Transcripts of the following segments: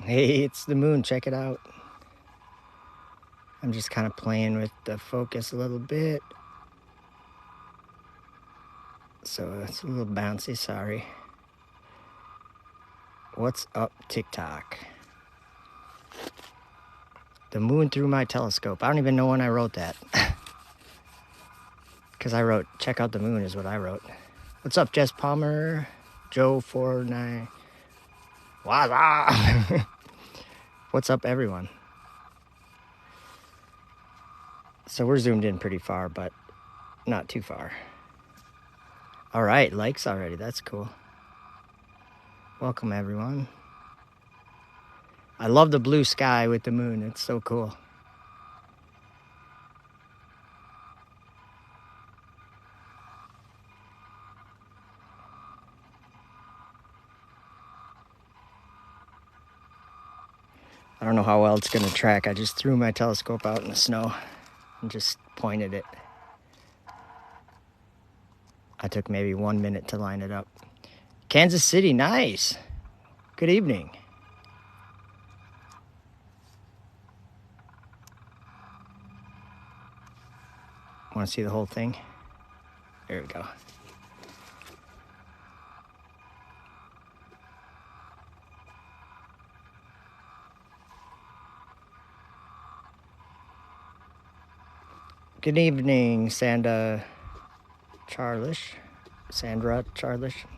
Hey, it's the moon. Check it out. I'm just kind of playing with the focus a little bit. So it's a little bouncy, sorry. What's up, TikTok? The moon through my telescope. I don't even know when I wrote that. Because I wrote, check out the moon is what I wrote. What's up, Jess Palmer? Joe49. What's What's up, everyone? So we're zoomed in pretty far, but not too far. All right, likes already. That's cool. Welcome, everyone. I love the blue sky with the moon. It's so cool. I don't know how well it's going to track. I just threw my telescope out in the snow and just pointed it. I took maybe 1 minute to line it up. Kansas City, nice. Good evening. Want to see the whole thing? There we go. Good evening, Sandra Charlish,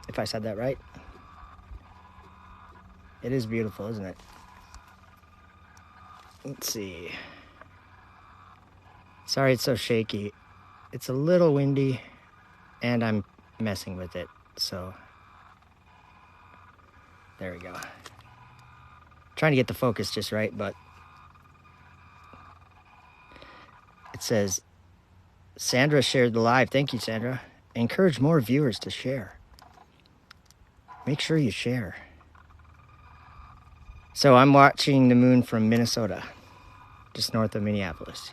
if I said that right. It is beautiful, isn't it? Let's see. Sorry it's so shaky. It's a little windy, and I'm messing with it, so there we go. Trying to get the focus just right, but it says, Sandra shared the live. Thank you, Sandra. Encourage more viewers to share. Make sure you share. So I'm watching the moon from Minnesota, just north of Minneapolis.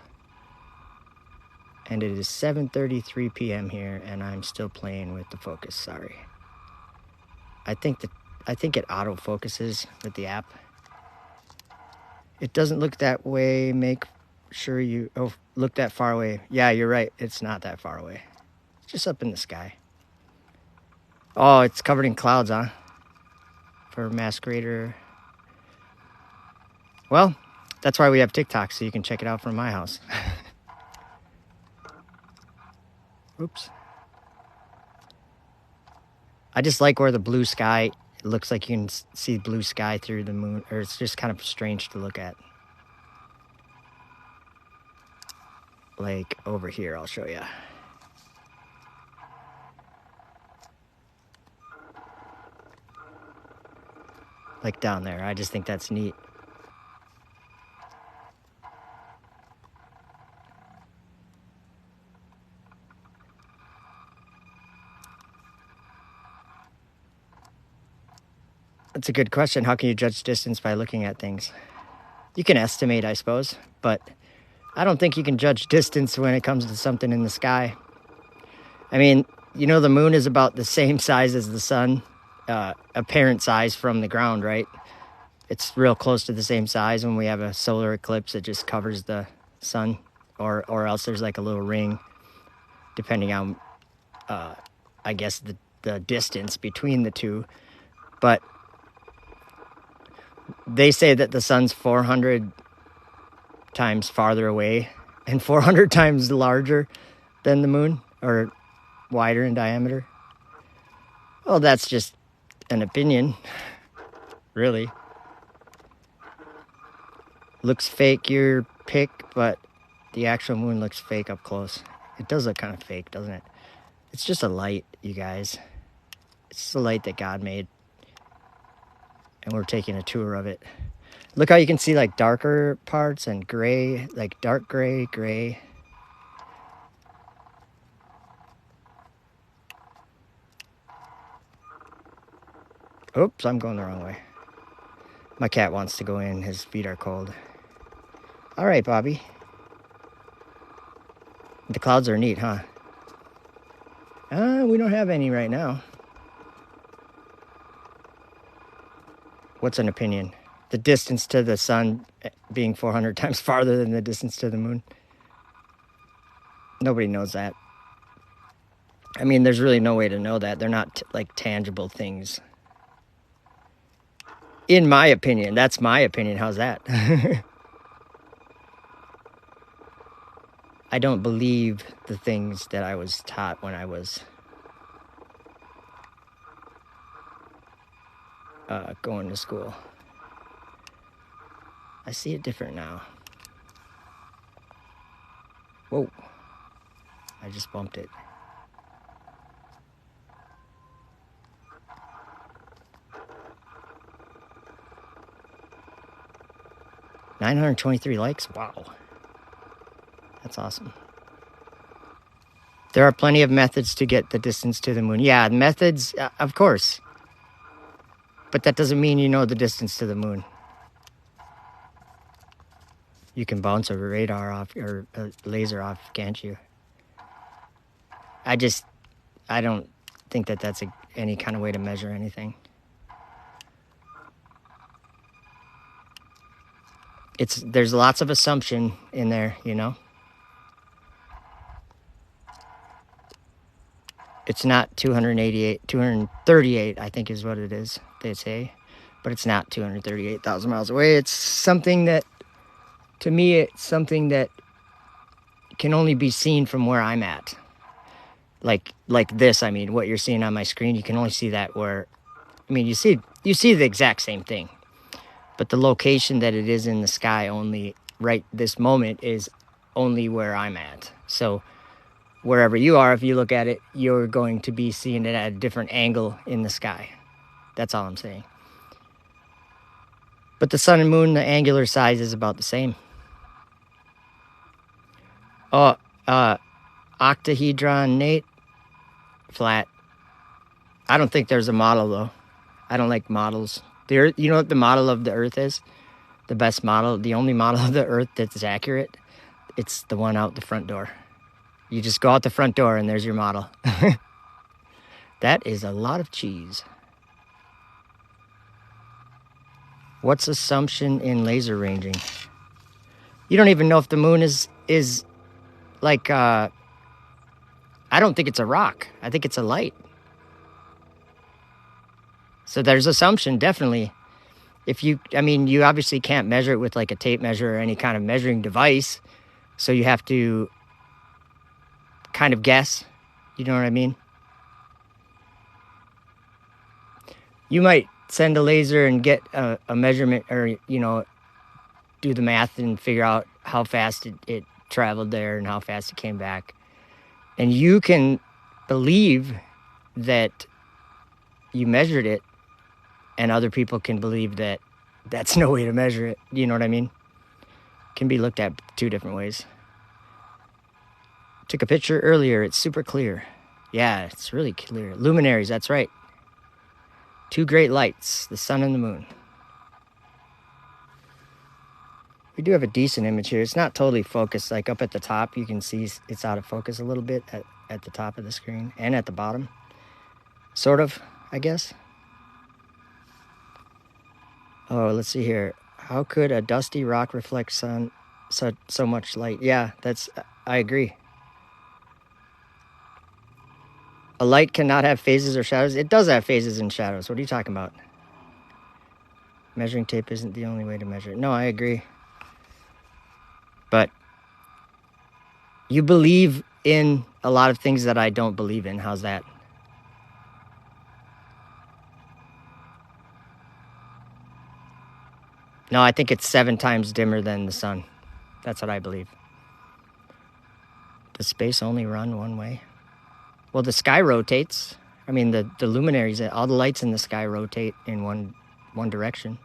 And it is 7:33 p.m. here, and I'm still playing with the focus. Sorry. I think it auto focuses with the app. It doesn't look that way. Make sure you look that far away. Yeah, you're right. It's not that far away. It's just up in the sky. Oh, it's covered in clouds, huh? For Masquerader. Well, that's why we have TikTok, so you can check it out from my house. Oops. I just like where the blue sky, it looks like you can see blue sky through the moon, or it's just kind of strange to look at. Like over here, I'll show you. Like down there, I just think that's neat. That's a good question. How can you judge distance by looking at things? You can estimate, I suppose, but I don't think you can judge distance when it comes to something in the sky. I mean, you know, the moon is about the same size as the sun, apparent size from the ground, right? It's real close to the same size. When we have a solar eclipse, it just covers the sun, or else there's like a little ring, depending on, I guess, the distance between the two. But they say that the sun's 400 times farther away and 400 times larger than the moon, or wider in diameter. Well, that's just an opinion, really. Looks fake, your pick, but the actual moon looks fake up close. It does look kind of fake, doesn't it? It's just a light, you guys. It's just a light that God made, and we're taking a tour of it. Look how you can see like darker parts and gray, like dark gray. Oops, I'm going the wrong way. My cat wants to go in. His feet are cold. All right, Bobby. The clouds are neat, huh? We don't have any right now. What's an opinion? The distance to the sun being 400 times farther than the distance to the moon. Nobody knows that. I mean, there's really no way to know that. They're not like tangible things. In my opinion, that's my opinion. How's that? I don't believe the things that I was taught when I was going to school. I see it different now. Whoa. I just bumped it. $923 likes? Wow. That's awesome. There are plenty of methods to get the distance to the moon. Yeah, methods, of course. But that doesn't mean you know the distance to the moon. You can bounce a radar off or a laser off, can't you? I don't think that that's any kind of way to measure anything. There's lots of assumption in there, you know? It's not 238, I think is what it is, they say. But it's not 238,000 miles away. It's something that, to me, it's something that can only be seen from where I'm at. Like this, I mean, what you're seeing on my screen, you can only see that where, I mean, you see the exact same thing. But the location that it is in the sky only, right this moment, is only where I'm at. So wherever you are, if you look at it, you're going to be seeing it at a different angle in the sky. That's all I'm saying. But the sun and moon, the angular size is about the same. Oh, octahedron, Nate, flat. I don't think there's a model, though. I don't like models. The Earth, you know what the model of the Earth is? The best model, the only model of the Earth that's accurate? It's the one out the front door. You just go out the front door and there's your model. That is a lot of cheese. What's assumption in laser ranging? You don't even know if the moon is like, I don't think it's a rock. I think it's a light. So there's assumption, definitely. You obviously can't measure it with like a tape measure or any kind of measuring device. So you have to kind of guess. You know what I mean? You might send a laser and get a measurement, or, you know, do the math and figure out how fast it traveled there and how fast it came back. And you can believe that you measured it, and other people can believe that that's no way to measure it. You know what I mean? Can be looked at two different ways. Took a picture earlier. It's super clear. Yeah, it's really clear. Luminaries, that's right. Two great lights, the sun and the moon. We do have a decent image here. It's not totally focused. Like up at the top, you can see it's out of focus a little bit at the top of the screen and at the bottom. Sort of, I guess. Oh, let's see here. How could a dusty rock reflect so much light? Yeah, I agree. A light cannot have phases or shadows. It does have phases and shadows. What are you talking about? Measuring tape isn't the only way to measure it. No, I agree. But you believe in a lot of things that I don't believe in. How's that? No, I think it's 7 times dimmer than the sun. That's what I believe. Does space only run one way? Well, the sky rotates. I mean, the luminaries, all the lights in the sky rotate in one direction.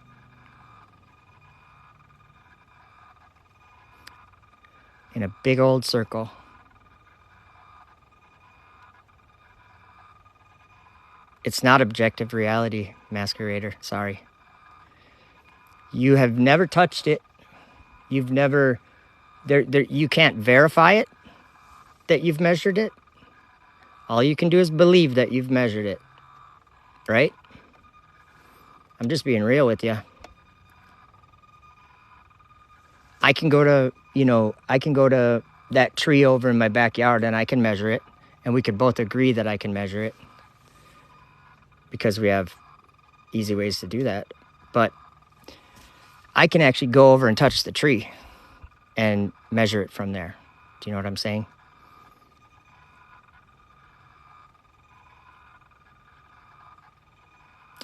In a big old circle. It's not objective reality, Masquerader. Sorry. You have never touched it. You've never... you can't verify it, that you've measured it. All you can do is believe that you've measured it. Right? I'm just being real with you. I can go to, I can go to that tree over in my backyard and I can measure it. And we could both agree that I can measure it because we have easy ways to do that. But I can actually go over and touch the tree and measure it from there. Do you know what I'm saying?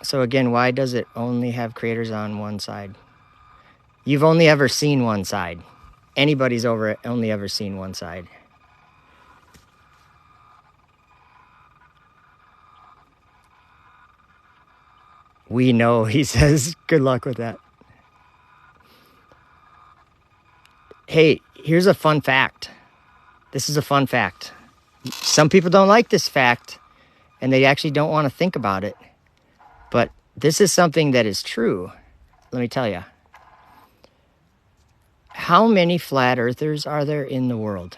So again, why does it only have craters on one side? You've only ever seen one side. Anybody's only ever seen one side. We know, he says. Good luck with that. Hey, here's a fun fact. This is a fun fact. Some people don't like this fact, and they actually don't want to think about it. But this is something that is true. Let me tell you. How many flat earthers are there in the world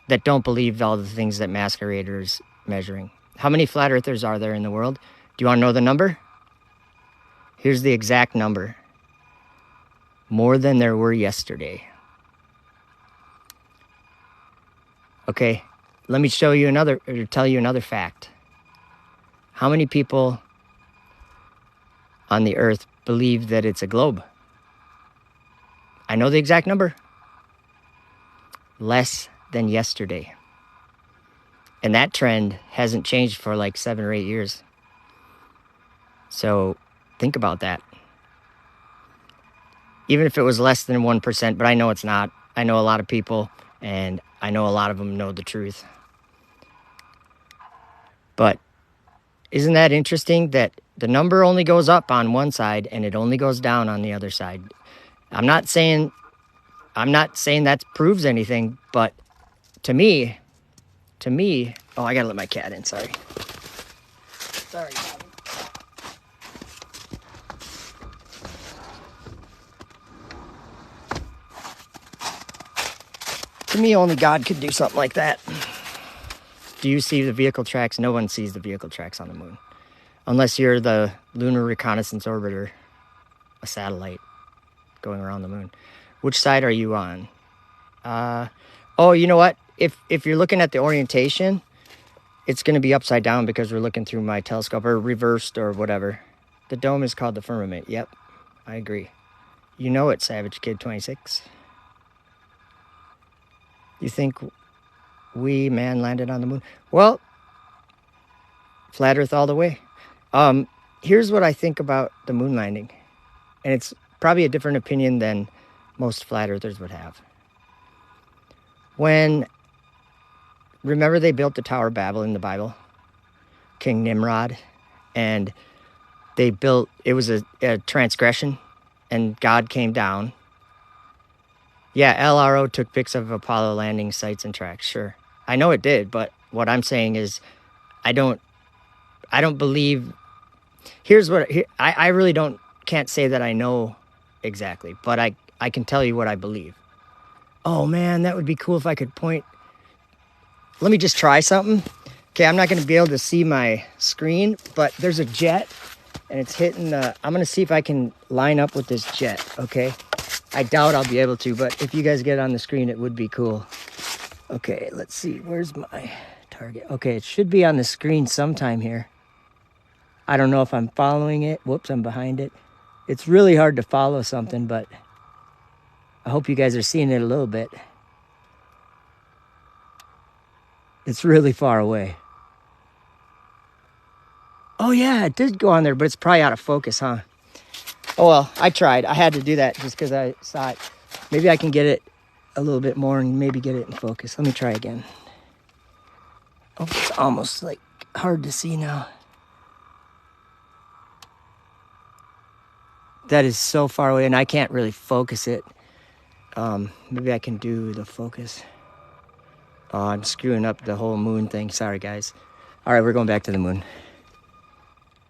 that don't believe all the things that Masquerader is measuring? How many flat earthers are there in the world? Do you want to know the number? Here's the exact number. More than there were yesterday. Okay, let me tell you another fact. How many people on the earth believe that it's a globe? I know the exact number. Less than yesterday. And that trend hasn't changed for like 7 or 8 years. So think about that. Even if it was less than 1%, but I know it's not. I know a lot of people, and I know a lot of them know the truth. But isn't that interesting that the number only goes up on one side and it only goes down on the other side? I'm not saying that proves anything, but to me, oh, I gotta let my cat in, sorry. Sorry, Bobby. To me, only God could do something like that. Do you see the vehicle tracks? No one sees the vehicle tracks on the moon. Unless you're the Lunar Reconnaissance Orbiter, a satellite going around the moon. Which side are you on? Oh, you know what? If you're looking at the orientation, it's going to be upside down because we're looking through my telescope, or reversed or whatever. The dome is called the firmament. Yep, I agree. You know it, Savage Kid 26. You think man landed on the moon? Well, flat Earth all the way. Here's what I think about the moon landing. And it's probably a different opinion than most flat earthers would have. Remember they built the Tower of Babel in the Bible? King Nimrod. And it was a transgression, and God came down. Yeah, LRO took pics of Apollo landing sites and tracks, sure. I know it did, but what I'm saying is I don't believe. I really can't say that I know exactly, but I can tell you what I believe. Oh man, that would be cool if I could point. Let me just try something. Okay, I'm not going to be able to see my screen, but there's a jet and it's hitting I'm going to see if I can line up with this jet, okay? I doubt I'll be able to, but if you guys get it on the screen, it would be cool. Okay, let's see. Where's my target? Okay, it should be on the screen sometime here. I don't know if I'm following it. Whoops, I'm behind it. It's really hard to follow something, but I hope you guys are seeing it a little bit. It's really far away. Oh yeah, it did go on there, but it's probably out of focus, huh? Oh well, I tried. I had to do that just because I saw it. Maybe I can get it a little bit more and maybe get it in focus. Let me try again. Oh, it's almost like hard to see now. That is so far away and I can't really focus it. Maybe I can do the focus. Oh, I'm screwing up the whole moon thing. Sorry, guys. All right, we're going back to the moon.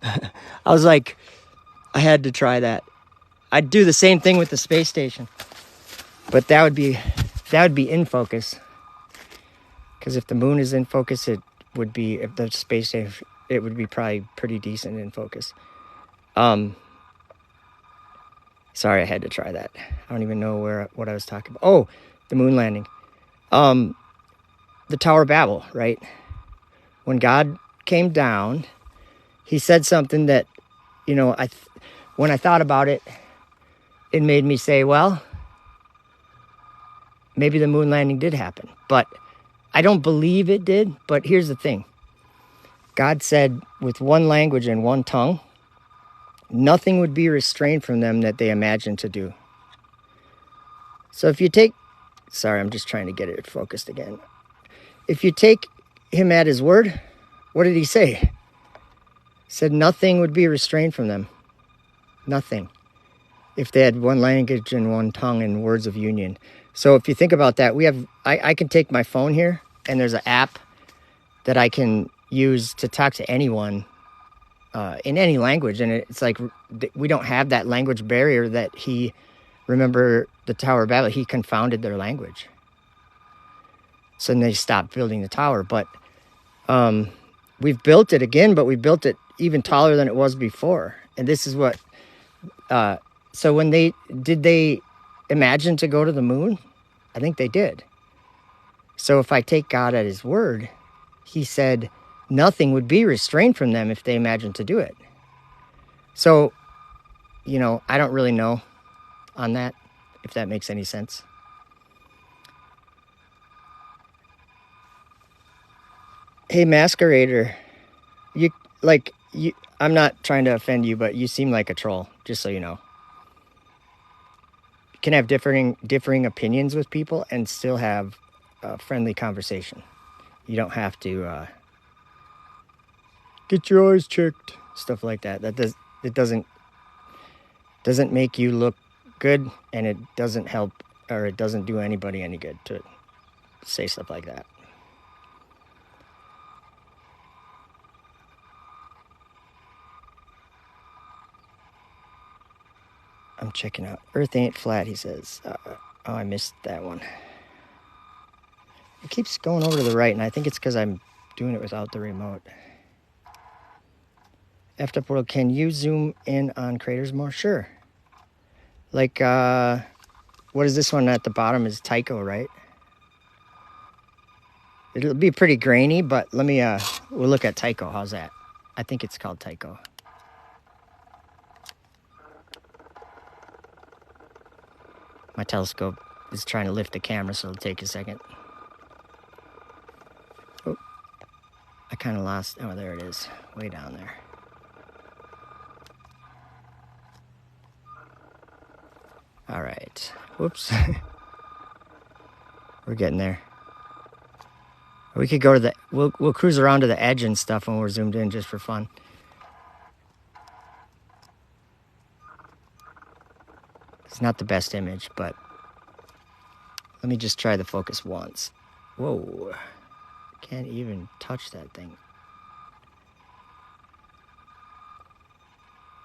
I was like, I had to try that. I'd do the same thing with the space station, but that would be in focus. Because if the moon is in focus, it would be, if the space station, it would be probably pretty decent in focus. Sorry, I had to try that. I don't even know what I was talking about. Oh, the moon landing. The Tower of Babel, right? When God came down, he said something that, you know, when I thought about it, it made me say, well, maybe the moon landing did happen. But I don't believe it did. But here's the thing. God said with one language and one tongue, nothing would be restrained from them that they imagined to do. So if you take, sorry, I'm just trying to get it focused again. If you take him at his word, what did he say? He said nothing would be restrained from them. Nothing. If they had one language and one tongue and words of union. So if you think about that, I can take my phone here and there's an app that I can use to talk to anyone in any language. And it's like, we don't have that language barrier that remember the Tower of Babel, he confounded their language. So then they stopped building the tower. But we've built it again, but we built it even taller than it was before. And this is what, so when did they imagine to go to the moon? I think they did. So if I take God at his word, he said nothing would be restrained from them if they imagined to do it. So, you know, I don't really know on that, if that makes any sense. Hey, Masquerader, I'm not trying to offend you, but you seem like a troll, just so you know. You can have differing opinions with people and still have a friendly conversation. You don't have to get your eyes checked, stuff like that. It doesn't make you look good, and it doesn't help, or it doesn't do anybody any good to say stuff like that. I'm checking out. Earth ain't flat, he says. Oh, I missed that one. It keeps going over to the right, and I think it's because I'm doing it without the remote. Effed Up World, can you zoom in on craters more? Sure. Like, what is this one at the bottom is Tycho, right? It'll be pretty grainy, but let me, we'll look at Tycho. How's that? I think it's called Tycho. My telescope is trying to lift the camera, so it'll take a second. Oh, I kind of lost. Oh, there it is. Way down there. All right. Whoops. We're getting there. We could go to we'll cruise around to the edge and stuff when we're zoomed in just for fun. It's not the best image, but let me just try the focus once. Whoa. Can't even touch that thing.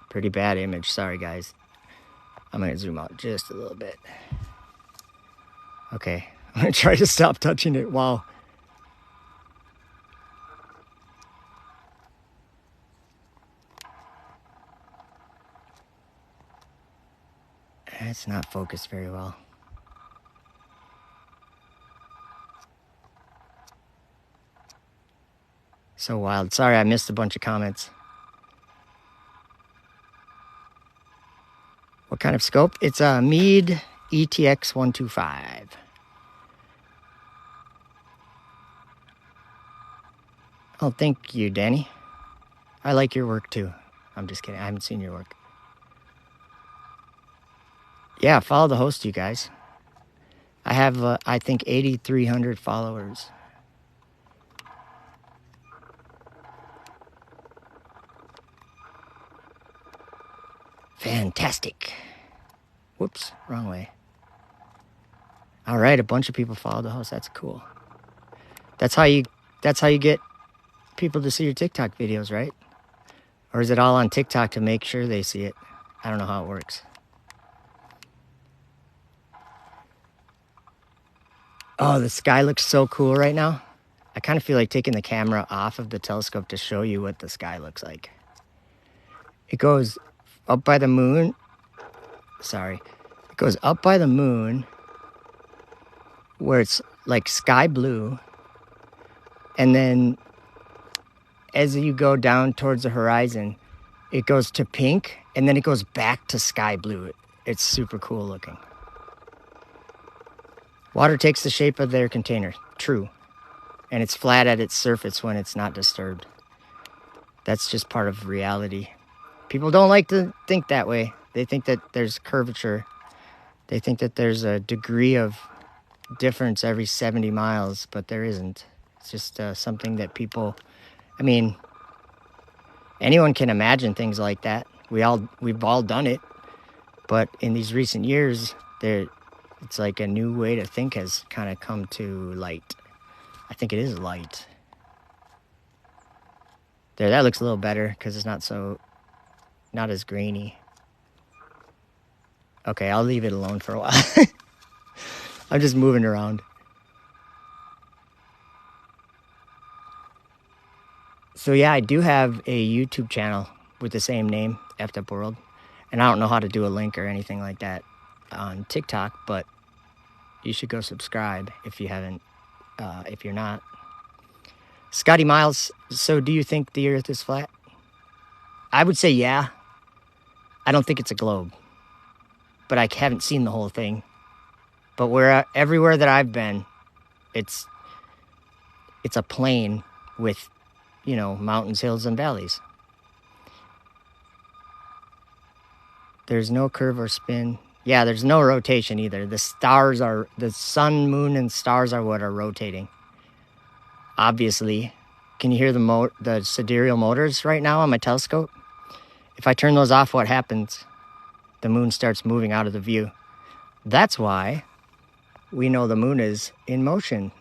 Pretty bad image. Sorry, guys. I'm going to zoom out just a little bit. Okay. I'm going to try to stop touching it. Wow. It's not focused very well. So wild. Sorry, I missed a bunch of comments. What kind of scope? It's a Meade ETX 125. Oh, thank you, Danny. I like your work too. I'm just kidding. I haven't seen your work. Yeah, follow the host, you guys. I have, I think, 8,300 followers. Fantastic. Whoops, wrong way. All right, a bunch of people follow the host. That's cool. That's how you get people to see your TikTok videos, right? Or is it all on TikTok to make sure they see it? I don't know how it works. Oh, the sky looks so cool right now. I kind of feel like taking the camera off of the telescope to show you what the sky looks like. It goes up by the moon, sorry. It goes up by the moon where it's like sky blue. And then as you go down towards the horizon, it goes to pink and then it goes back to sky blue. It's super cool looking. Water takes the shape of their container. True. And it's flat at its surface when it's not disturbed. That's just part of reality. People don't like to think that way. They think that there's curvature. They think that there's a degree of difference every 70 miles, but there isn't. It's just something that people, I mean, anyone can imagine things like that. We've all done it. But in these recent years, it's like a new way to think has kind of come to light. I think it is light. There, that looks a little better because it's not as grainy. Okay, I'll leave it alone for a while. I'm just moving around. So yeah, I do have a YouTube channel with the same name, Effed Up World. And I don't know how to do a link or anything like that on TikTok, but you should go subscribe if you haven't, if you're not. Scotty Miles, so do you think the Earth is flat? I would say yeah. I don't think it's a globe, but I haven't seen the whole thing. But everywhere that I've been, it's a plain with, mountains, hills, and valleys. There's no curve or spin. Yeah, there's no rotation either. The sun, moon, and stars are what are rotating. Obviously. Can you hear the sidereal motors right now on my telescope? If I turn those off, what happens? The moon starts moving out of the view. That's why we know the moon is in motion.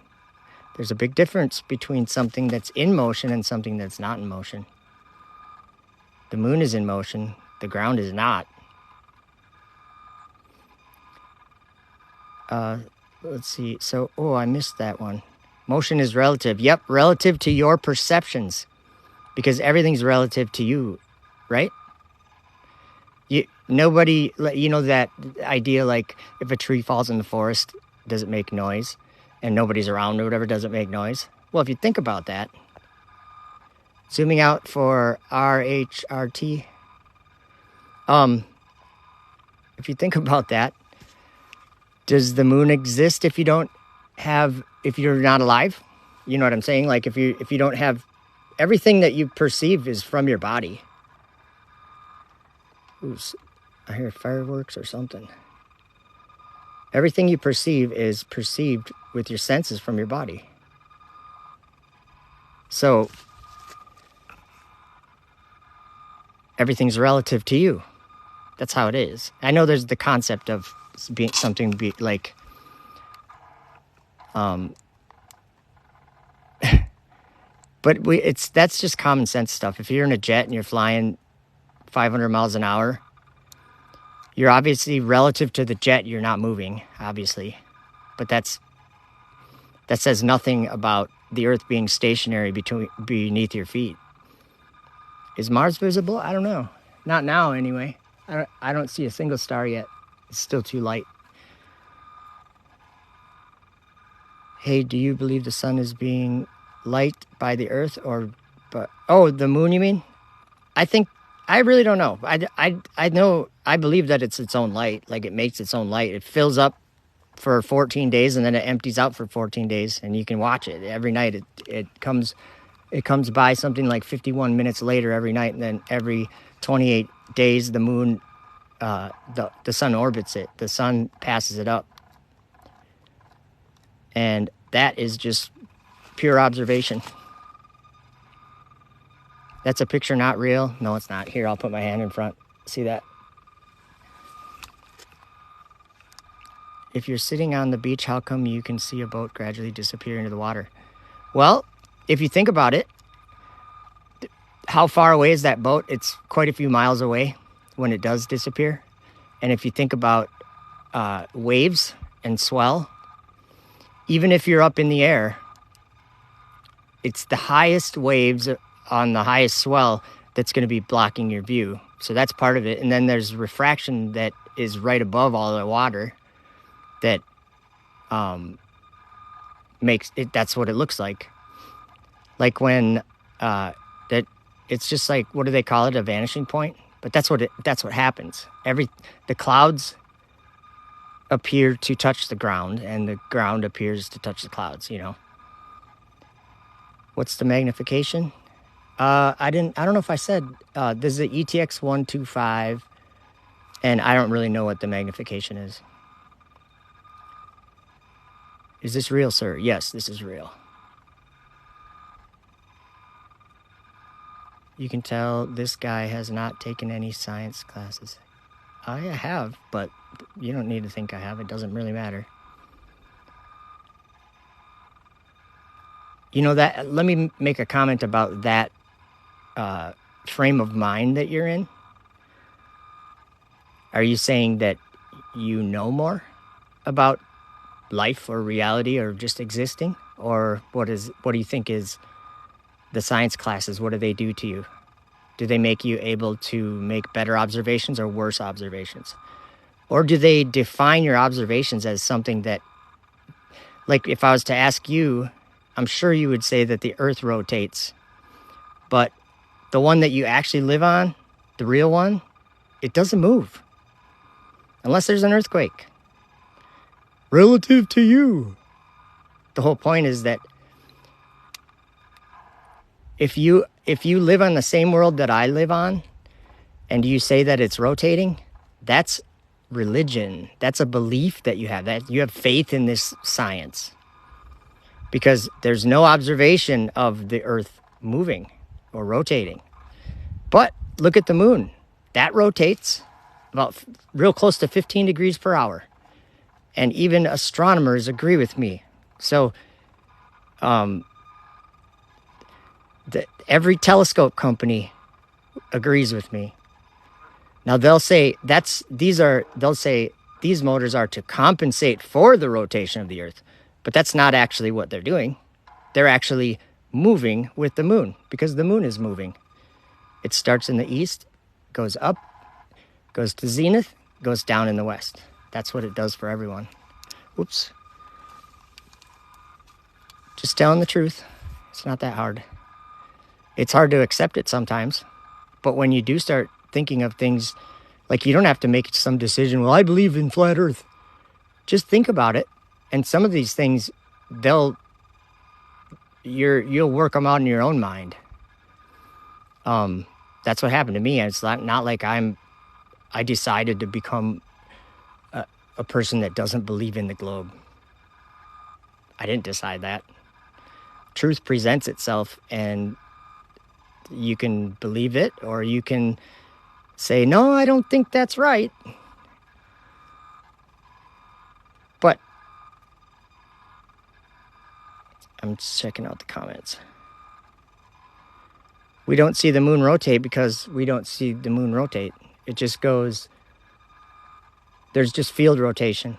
There's a big difference between something that's in motion and something that's not in motion. The moon is in motion. The ground is not. Let's see. So, I missed that one. Motion is relative. Yep, relative to your perceptions. Because everything's relative to you, right? Nobody, that idea like if a tree falls in the forest, does it make noise? And nobody's around or whatever, does it make noise? Well, if you think about that, zooming out for RHRT, if you think about that, does the moon exist if you're not alive? You know what I'm saying? Like if you don't have, everything that you perceive is from your body. Ooh, I hear fireworks or something. Everything you perceive is perceived with your senses from your body. So everything's relative to you. That's how it is. I know there's the concept of being something like but that's just common sense stuff. If you're in a jet and you're flying 500 miles an hour, you're obviously relative to the jet, you're not moving, obviously. But that says nothing about the Earth being stationary beneath your feet. Is Mars visible? I don't know. Not now, anyway. I don't see a single star yet. It's still too light. Hey, do you believe the sun is being light by the Earth the moon, you mean? I really don't know. I know, I believe that it's its own light. Like it makes its own light. It fills up for 14 days and then it empties out for 14 days and you can watch it every night. It comes by something like 51 minutes later every night, and then every 28 days the moon, the sun orbits it. The sun passes it up. And that is just pure observation. That's a picture not real. No, it's not. Here, I'll put my hand in front. See that? If you're sitting on the beach, how come you can see a boat gradually disappear into the water? Well, if you think about it, how far away is that boat? It's quite a few miles away when it does disappear. And if you think about waves and swell, even if you're up in the air, it's the highest waves on the highest swell that's going to be blocking your view. So that's part of it. And then there's refraction that is right above all the water that makes it, that's what it looks like. Like when that it's just like, what do they call it? A vanishing point. But that's what happens. The clouds appear to touch the ground, and the ground appears to touch the clouds, you know. What's the magnification? I don't know if I said, this is the ETX 125, and I don't really know what the magnification is. Is this real, sir? Yes, this is real. You can tell this guy has not taken any science classes. I have, but you don't need to think I have. It doesn't really matter. You know, that, let me make a comment about that frame of mind that you're in. Are you saying that you know more about life or reality or just existing? Or what do you think is the science classes? What do they do to you? Do they make you able to make better observations or worse observations? Or do they define your observations as something that, like if I was to ask you, I'm sure you would say that the earth rotates, but the one that you actually live on, the real one, it doesn't move unless there's an earthquake. Relative to you. The whole point is that if you live on the same world that I live on, and you say that it's rotating, that's religion. That's a belief that you have, that you have faith in this science. Because there's no observation of the earth moving or rotating. But look at the moon. That rotates about real close to 15 degrees per hour. And even astronomers agree with me. So every telescope company agrees with me. Now they'll say these motors are to compensate for the rotation of the earth, but that's not actually what they're doing. They're actually moving with the moon because the moon is moving. It starts in the east, goes up, goes to zenith, goes down in the west. That's what it does for everyone. Oops. Just telling the truth. It's not that hard. It's hard to accept it sometimes. But when you do start thinking of things, like you don't have to make some decision, well, I believe in flat earth. Just think about it. And some of these things, you'll work them out in your own mind. That's what happened to me. It's not like I decided to become a person that doesn't believe in the globe. I didn't decide that. Truth presents itself, and you can believe it, or you can say, no, I don't think that's right. But I'm just checking out the comments. We don't see the moon rotate because we don't see the moon rotate. It just goes, there's just field rotation.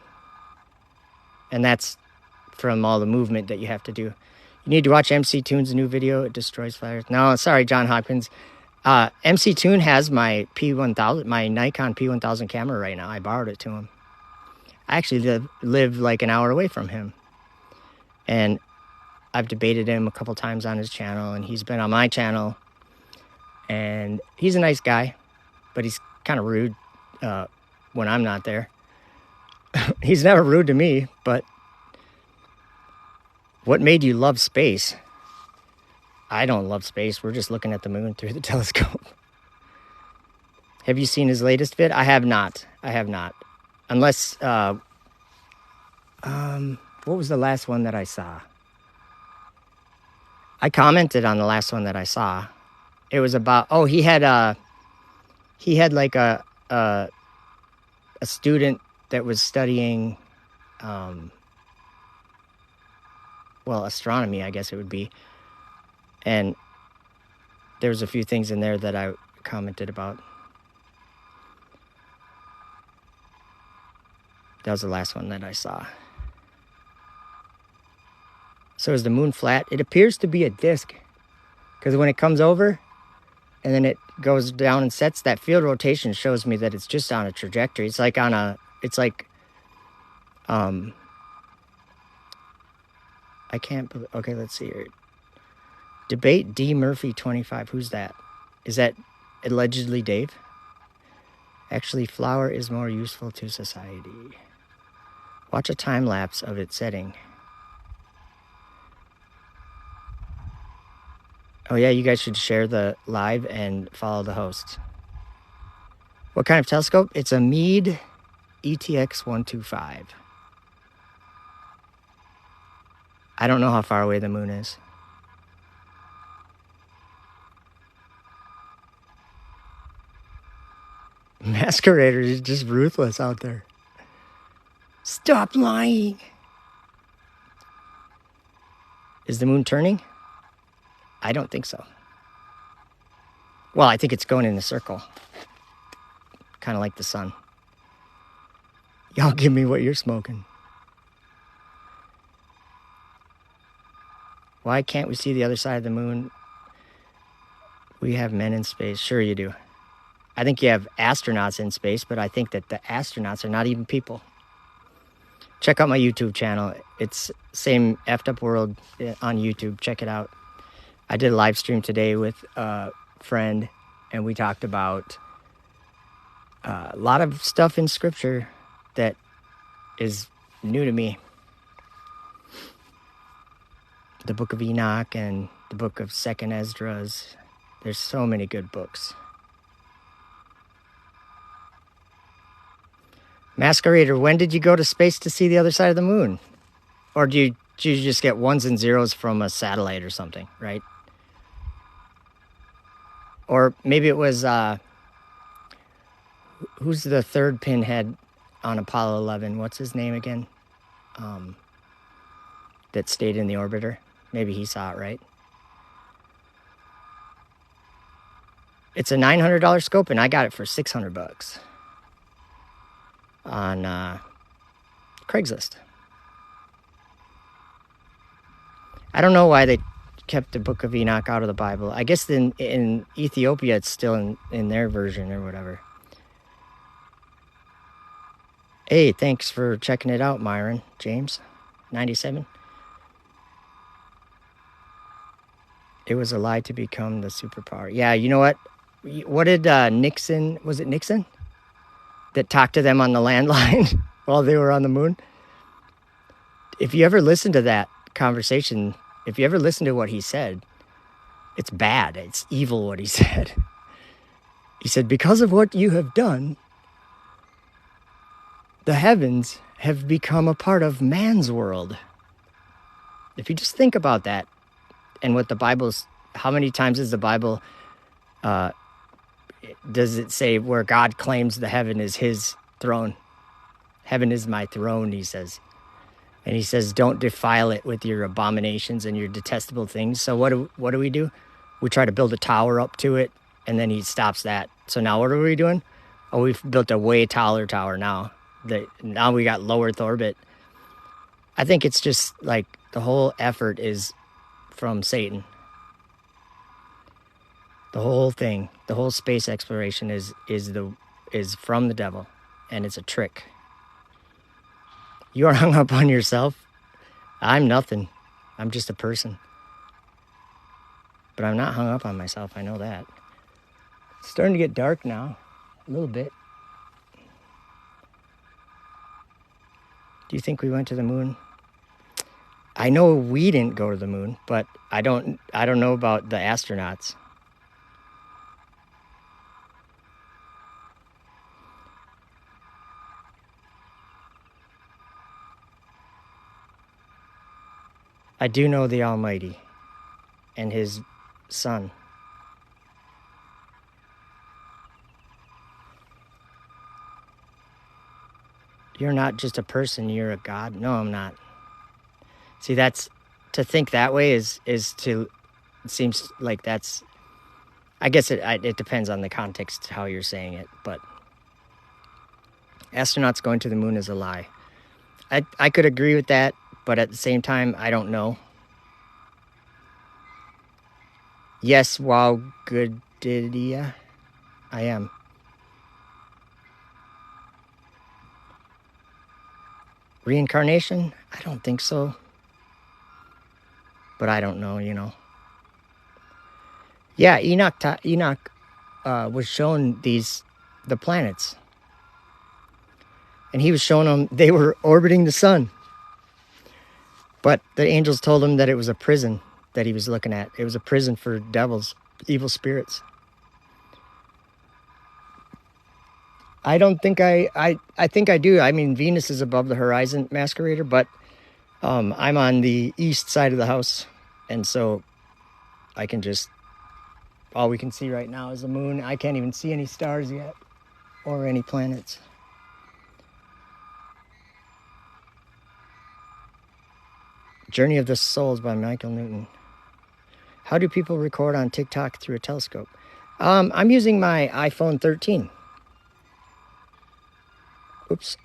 And that's from all the movement that you have to do. You need to watch MC Toon's new video. It destroys flat earth. No, sorry, John Hopkins. MC Toon has my P1000, my Nikon P1000 camera right now. I borrowed it to him. I actually live like an hour away from him. And I've debated him a couple times on his channel, and he's been on my channel. And he's a nice guy, but he's kind of rude when I'm not there. He's never rude to me, but what made you love space? I don't love space. We're just looking at the moon through the telescope. Have you seen his latest vid? I have not. Unless, what was the last one that I saw? I commented on the last one that I saw. It was about, he had like a student that was studying, astronomy, I guess it would be. And there was a few things in there that I commented about. That was the last one that I saw. So is the moon flat? It appears to be a disc. Because when it comes over and then it goes down and sets. That field rotation shows me that it's just on a trajectory. It's like I can't believe, okay, let's see here. Debate D. Murphy 25. Who's that? Is that allegedly Dave? Actually, flour is more useful to society. Watch a time lapse of it setting. Oh yeah, you guys should share the live and follow the hosts. What kind of telescope? It's a Meade ETX 125. I don't know how far away the moon is. Masquerader is just ruthless out there. Stop lying. Is the moon turning? I don't think so. Well, I think it's going in a circle. Kind of like the sun. Y'all give me what you're smoking. Why can't we see the other side of the moon? We have men in space. Sure you do. I think you have astronauts in space, but I think that the astronauts are not even people. Check out my YouTube channel. It's same effed up world on YouTube. Check it out. I did a live stream today with a friend, and we talked about a lot of stuff in scripture that is new to me. The book of Enoch and the book of 2nd Esdras. There's so many good books. Masquerader, when did you go to space to see the other side of the moon? Or do you just get ones and zeros from a satellite or something, right? Or maybe it was, who's the third pinhead on Apollo 11? What's his name again? That stayed in the orbiter. Maybe he saw it, right? It's a $900 scope, and I got it for $600 on Craigslist. I don't know why they kept the Book of Enoch out of the Bible. I guess in Ethiopia, it's still in their version or whatever. Hey, thanks for checking it out, Myron. James, 97. It was a lie to become the superpower. Yeah, you know what? What did Nixon, was it Nixon? That talked to them on the landline while they were on the moon? If you ever listen to that conversation, if you ever listen to what he said, it's bad. It's evil what he said. He said, because of what you have done, the heavens have become a part of man's world. If you just think about that and what the Bible's, how many times is the Bible, does it say where God claims the heaven is his throne? Heaven is my throne, he says. And he says, don't defile it with your abominations and your detestable things. So what do we do? We try to build a tower up to it, and then he stops that. So now what are we doing? Oh, we've built a way taller tower now. Now we got low Earth orbit. I think it's just like the whole effort is from Satan. The whole thing, the whole space exploration is from the devil, and it's a trick. You are hung up on yourself. I'm nothing. I'm just a person. But I'm not hung up on myself. I know that. It's starting to get dark now, a little bit. Do you think we went to the moon? I know we didn't go to the moon, but I don't know about the astronauts. I do know the Almighty and his Son. You're not just a person, you're a God. No, I'm not. See, that's, to think that way is to, it seems like that's, I guess it depends on the context how you're saying it, but astronauts going to the moon is a lie. I could agree with that, but at the same time, I don't know. Yes, wow, good Didia. I am. Reincarnation? I don't think so. But I don't know, you know. Yeah, Enoch was shown the planets. And he was showing them they were orbiting the sun. But the angels told him that it was a prison that he was looking at. It was a prison for devils, evil spirits. I don't think I think I do. I mean, Venus is above the horizon, Masquerader, but I'm on the east side of the house. And so I can just, all we can see right now is the moon. I can't even see any stars yet or any planets. Journey of the Souls by Michael Newton. How do people record on TikTok through a telescope? I'm using my iPhone 13. Oops.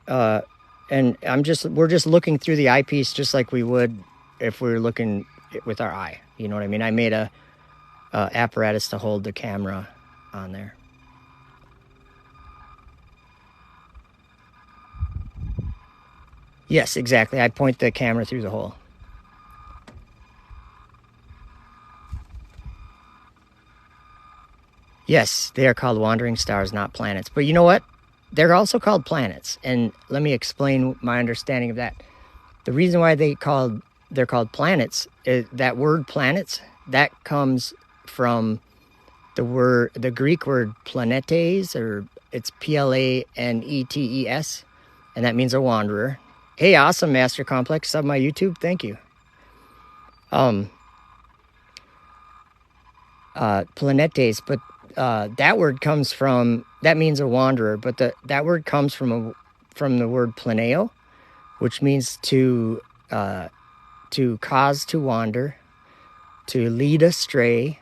And we're just looking through the eyepiece just like we would if we were looking with our eye. You know what I mean? I made a apparatus to hold the camera on there. Yes, exactly. I point the camera through the hole. Yes, they are called wandering stars, not planets. But you know what? They're also called planets. And let me explain my understanding of that. The reason why they're called planets is that word planets, that comes from the Greek word planetes, or it's Planetes, and that means a wanderer. Hey, awesome, Master Complex, sub my YouTube, thank you. Planetes, but that word comes from, that means a wanderer, but that word comes from the word planeo, which means to cause to wander, to lead astray,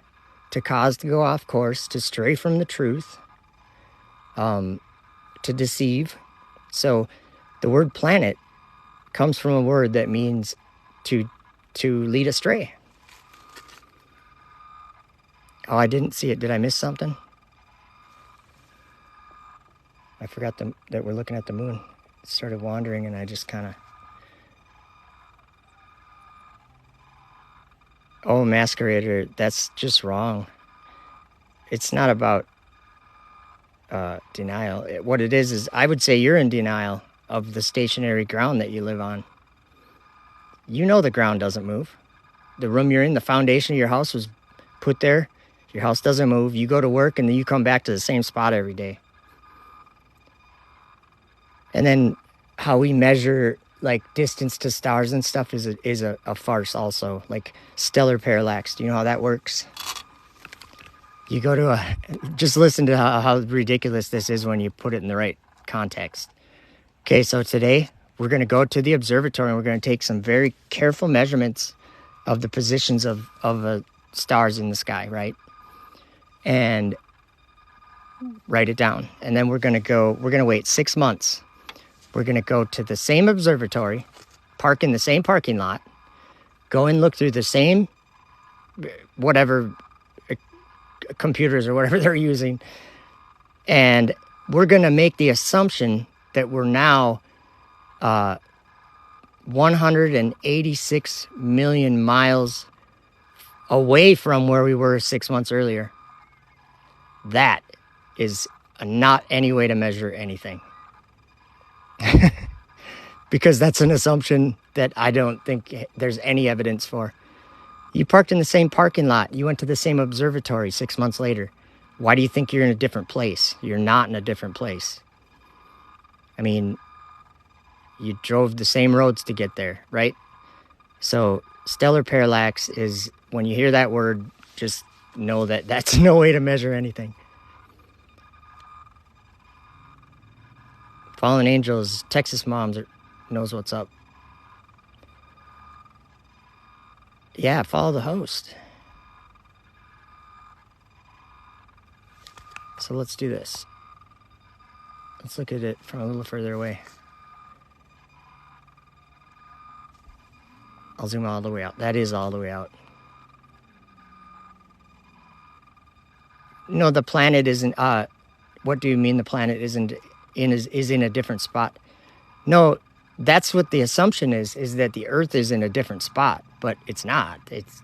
to cause to go off course, to stray from the truth, to deceive. So the word planet comes from a word that means to lead astray. Oh, I didn't see it. Did I miss something? I forgot that we're looking at the moon. It started wandering and I just kind of... Oh, Masquerader, that's just wrong. It's not about denial. What it is I would say you're in denial of the stationary ground that you live on. You know the ground doesn't move. The room you're in, the foundation of your house was put there. Your house doesn't move. You go to work and then you come back to the same spot every day. And then how we measure like distance to stars and stuff is a farce also. Like stellar parallax. Do you know how that works? You go to just listen to how ridiculous this is when you put it in the right context. Okay, so today we're going to go to the observatory and we're going to take some very careful measurements of the positions of stars in the sky, right? And write it down. And then we're going to wait 6 months. We're going to go to the same observatory, park in the same parking lot, go and look through the same whatever computers or whatever they're using. And we're going to make the assumption that we're now 186 million miles away from where we were 6 months earlier. That is not any way to measure anything. Because that's an assumption that I don't think there's any evidence for. You parked in the same parking lot. You went to the same observatory 6 months later. Why do you think you're in a different place? You're not in a different place. I mean, you drove the same roads to get there, right? So stellar parallax is, when you hear that word, just know that that's no way to measure anything. Fallen Angels, Texas Moms knows what's up. Yeah, follow the host. So let's do this. Let's look at it from a little further away. I'll zoom all the way out. That is all the way out. no, the planet isn't. What do you mean the planet isn't is in a different spot? No, that's what the assumption is that the Earth is in a different spot, but it's not.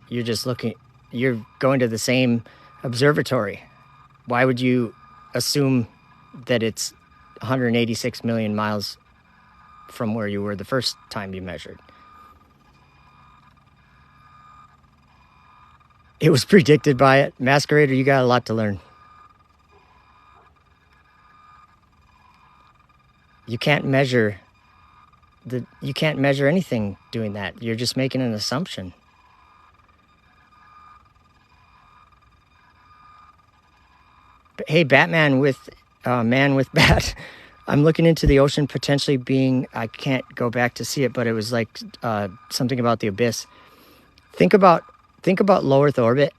You're just looking. You're going to the same observatory. Why would you assume that it's 186 million miles from where you were the first time you measured? It was predicted by it. Masquerader, you got a lot to learn. You can't measure anything doing that. You're just making an assumption. But hey, Batman with Man with Bat. I'm looking into the ocean potentially being, I can't go back to see it, but it was like something about the abyss. Think about low Earth orbit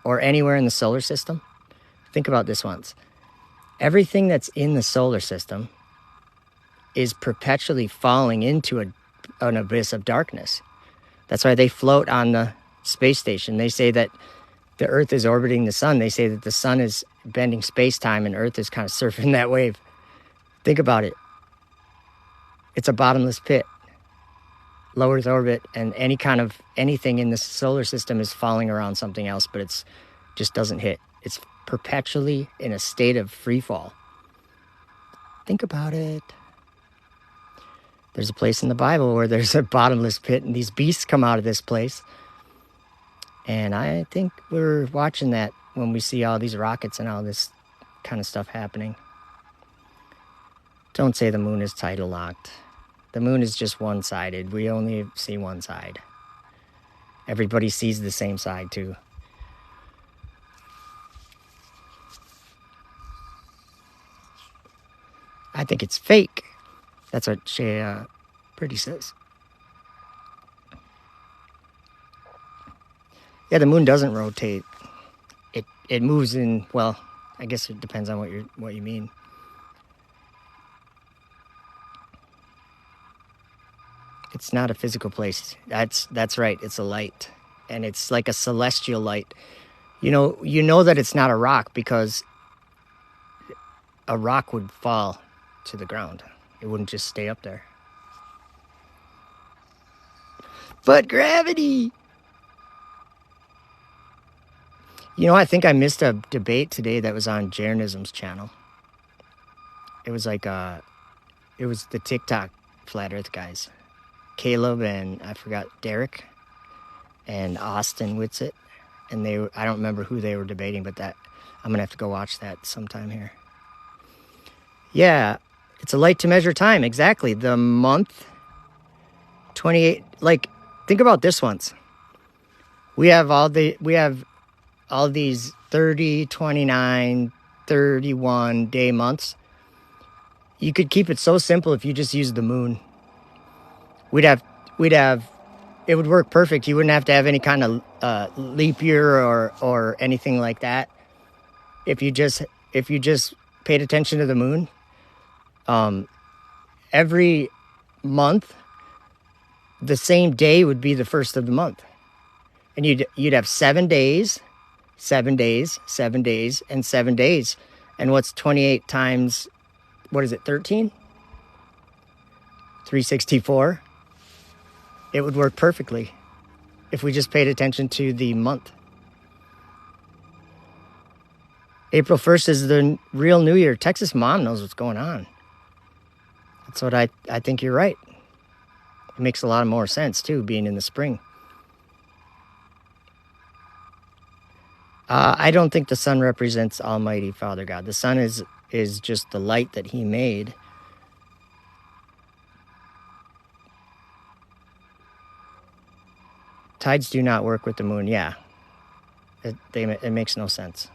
or anywhere in the solar system. Think about this once. Everything that's in the solar system is perpetually falling into an abyss of darkness. That's why they float on the space station. They say that the Earth is orbiting the sun. They say that the sun is bending space-time and Earth is kind of surfing that wave. Think about it. It's a bottomless pit. Low Earth orbit, and anything in the solar system is falling around something else, but it's just doesn't hit. It's perpetually in a state of free fall. Think about it. There's a place in the Bible where there's a bottomless pit and these beasts come out of this place. And I think we're watching that when we see all these rockets and all this kind of stuff happening. Don't say the moon is tidal locked. The moon is just one-sided. We only see one side. Everybody sees the same side too. I think it's fake. That's what Shea Pretty says. Yeah, the moon doesn't rotate. It moves in, well, I guess it depends on what you mean. It's not a physical place. That's right. It's a light, and it's like a celestial light. You know that it's not a rock because a rock would fall to the ground. It wouldn't just stay up there. But gravity. I think I missed a debate today that was on Jeranism's channel. It was like it was the TikTok flat Earth guys. Caleb and I forgot Derek and Austin Whitsitt, and I don't remember who they were debating, but that I'm gonna have to go watch that sometime here. Yeah, it's a light to measure time. Exactly. The month 28. Like, think about this once. We have all these 30, 29, 31 day months. You could keep it so simple if you just used the moon. It would work perfect. You wouldn't have to have any kind of leap year or anything like that. If you just paid attention to the moon, every month, the same day would be the first of the month, and you'd have 7 days, 7 days, 7 days, and 7 days. And what's 28 times? What is it? 13? 364. It would work perfectly if we just paid attention to the month. April 1st is the real New Year. Texas Mom knows what's going on. That's what I think you're right. It makes a lot more sense, too, being in the spring. I don't think the sun represents Almighty Father God. The sun is just the light that He made. Tides do not work with the moon. Yeah, it makes no sense.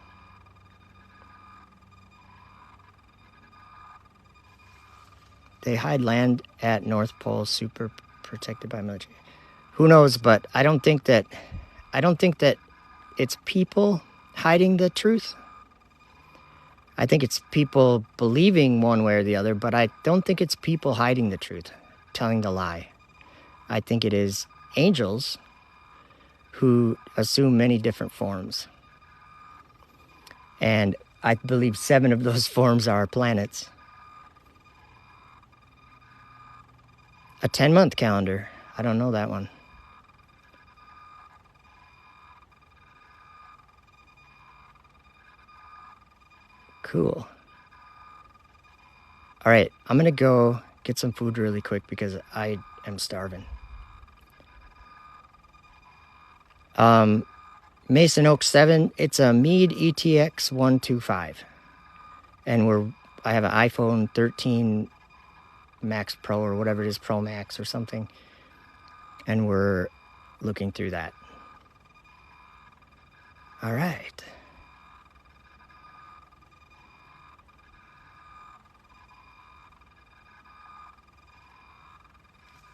They hide land at North Pole, super protected by military. Who knows? But I don't think that it's people hiding the truth. I think it's people believing one way or the other, but I don't think it's people hiding the truth, telling the lie. I think it is angels who assume many different forms. And I believe 7 of those forms are planets. A 10-month calendar. I don't know that one. Cool. All right, I'm gonna go get some food really quick because I am starving. Mason Oak 7, it's a Meade ETX 125. And I have an iPhone 13 Max Pro or whatever it is, Pro Max or something. And we're looking through that. All right.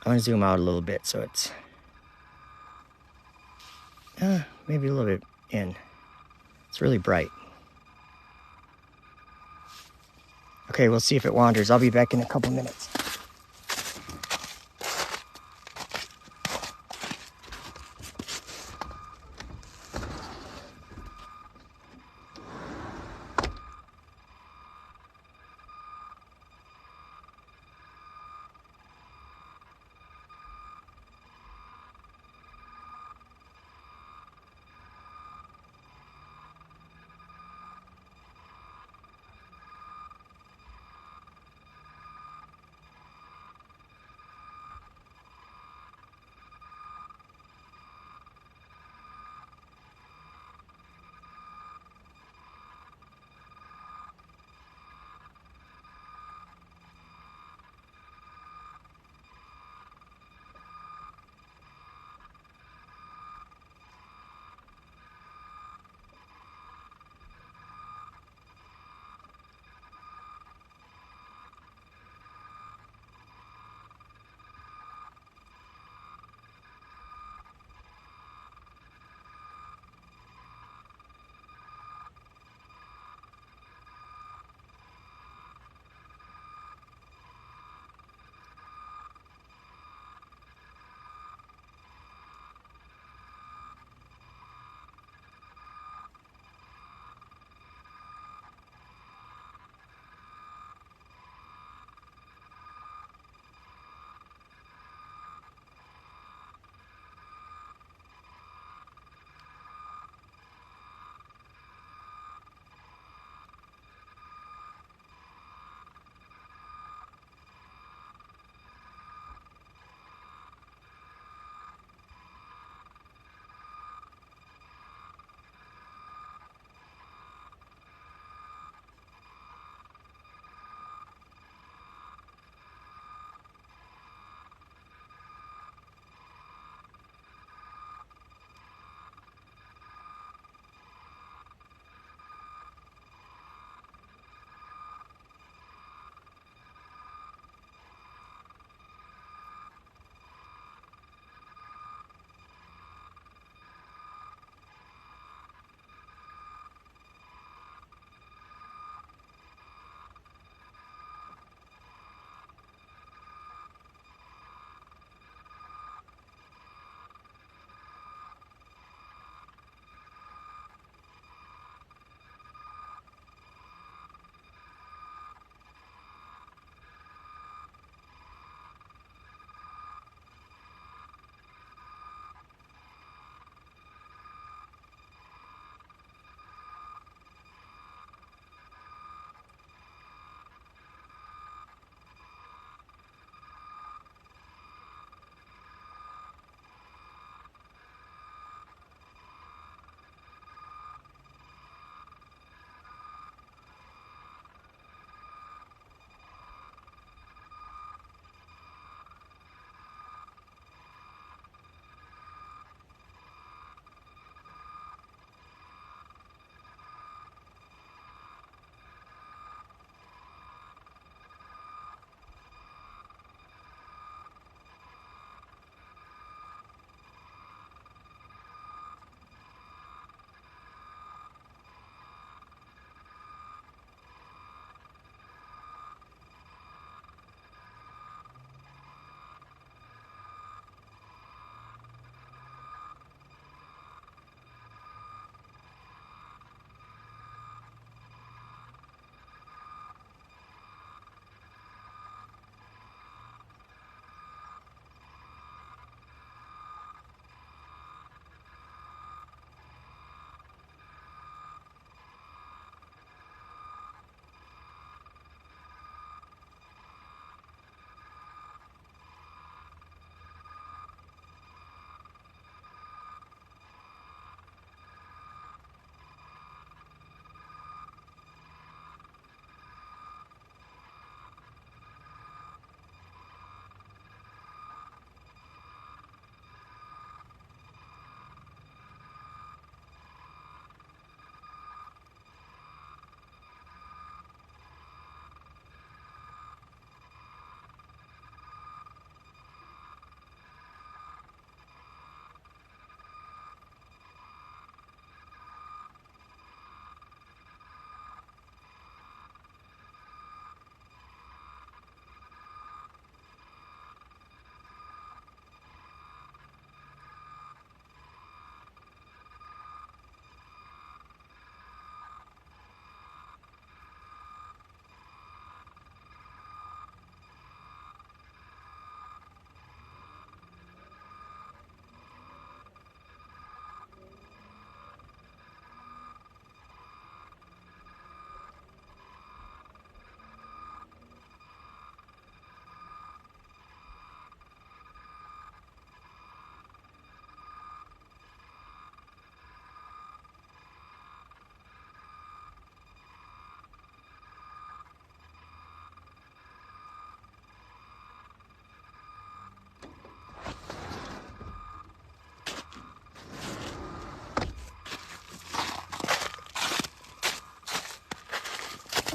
I'm gonna zoom out a little bit so it's maybe a little bit in. It's really bright. Okay, we'll see if it wanders. I'll be back in a couple minutes.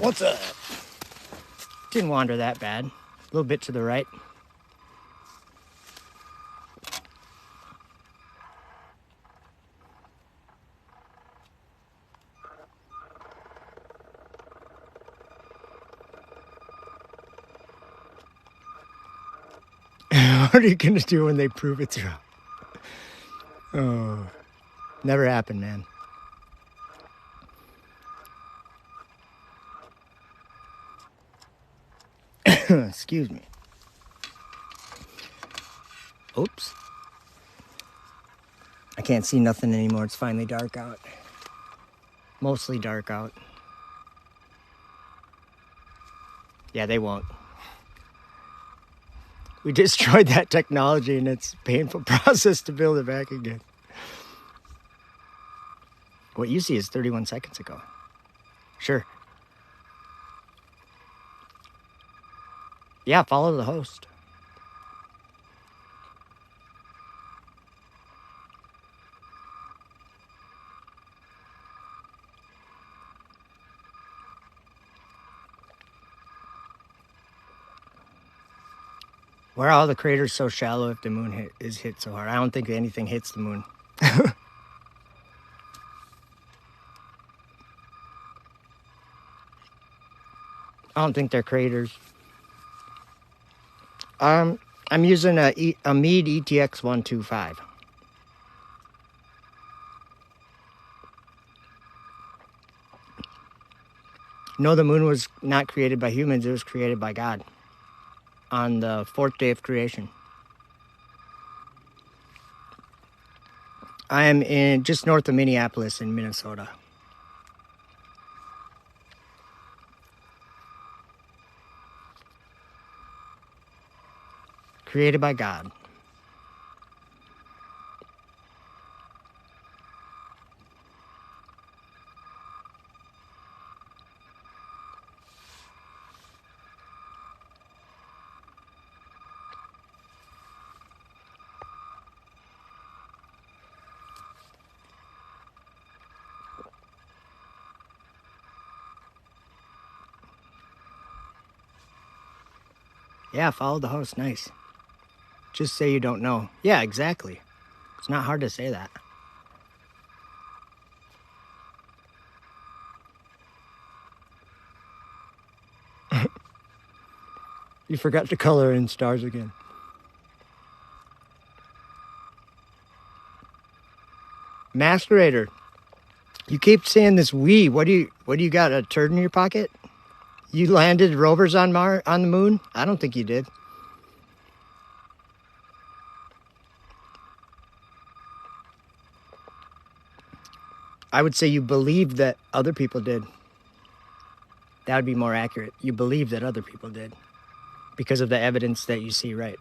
What's up? Didn't wander that bad. A little bit to the right. What are you going to do when they prove it's wrong? Oh, never happened, man. Excuse me. Oops. I can't see nothing anymore. It's finally dark out. Mostly dark out. Yeah, they won't. We destroyed that technology and it's a painful process to build it back again. What you see is 31 seconds ago. Sure. Yeah, follow the host. Why are all the craters so shallow if the moon is hit so hard? I don't think anything hits the moon. I don't think they're craters. I'm using a Meade ETX 125. No, the moon was not created by humans. It was created by God on the 4th day of creation. I am in just north of Minneapolis in Minnesota. Created by God. Yeah, follow the host. Nice. Just say you don't know. Yeah, exactly. It's not hard to say that. You forgot to color in stars again. Masquerader. You keep saying this we. What do you got, a turd in your pocket? You landed rovers on the moon? I don't think you did. I would say you believe that other people did. That would be more accurate. You believe that other people did because of the evidence that you see, right?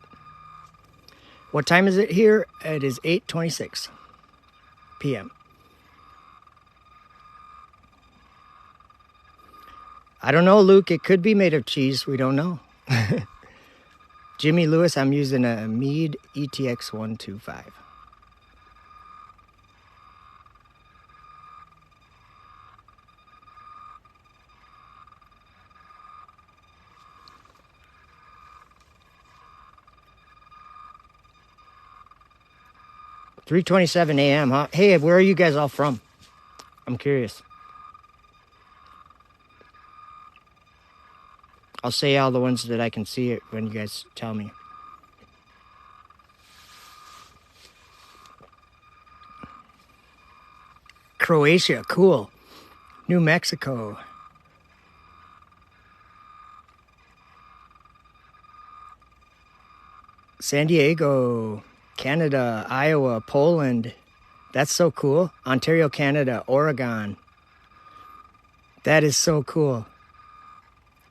What time is it here? It is 8:26 p.m. I don't know, Luke. It could be made of cheese. We don't know. Jimmy Lewis, I'm using a Meade ETX 125. $3:27 a.m., huh? Hey, where are you guys all from? I'm curious. I'll say all the ones that I can see it when you guys tell me. Croatia, cool. New Mexico. San Diego, Canada, Iowa, Poland. That's so cool. Ontario, Canada, Oregon. That is so cool.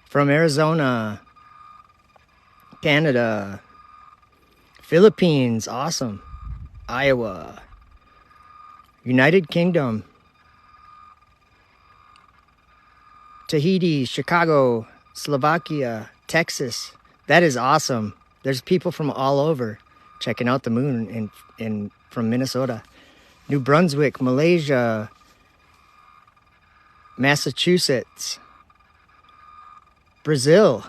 From Arizona, Canada, Philippines, awesome. Iowa, United Kingdom, Tahiti, Chicago, Slovakia, Texas. That is awesome. There's people from all over checking out the moon from Minnesota. New Brunswick, Malaysia, Massachusetts, Brazil.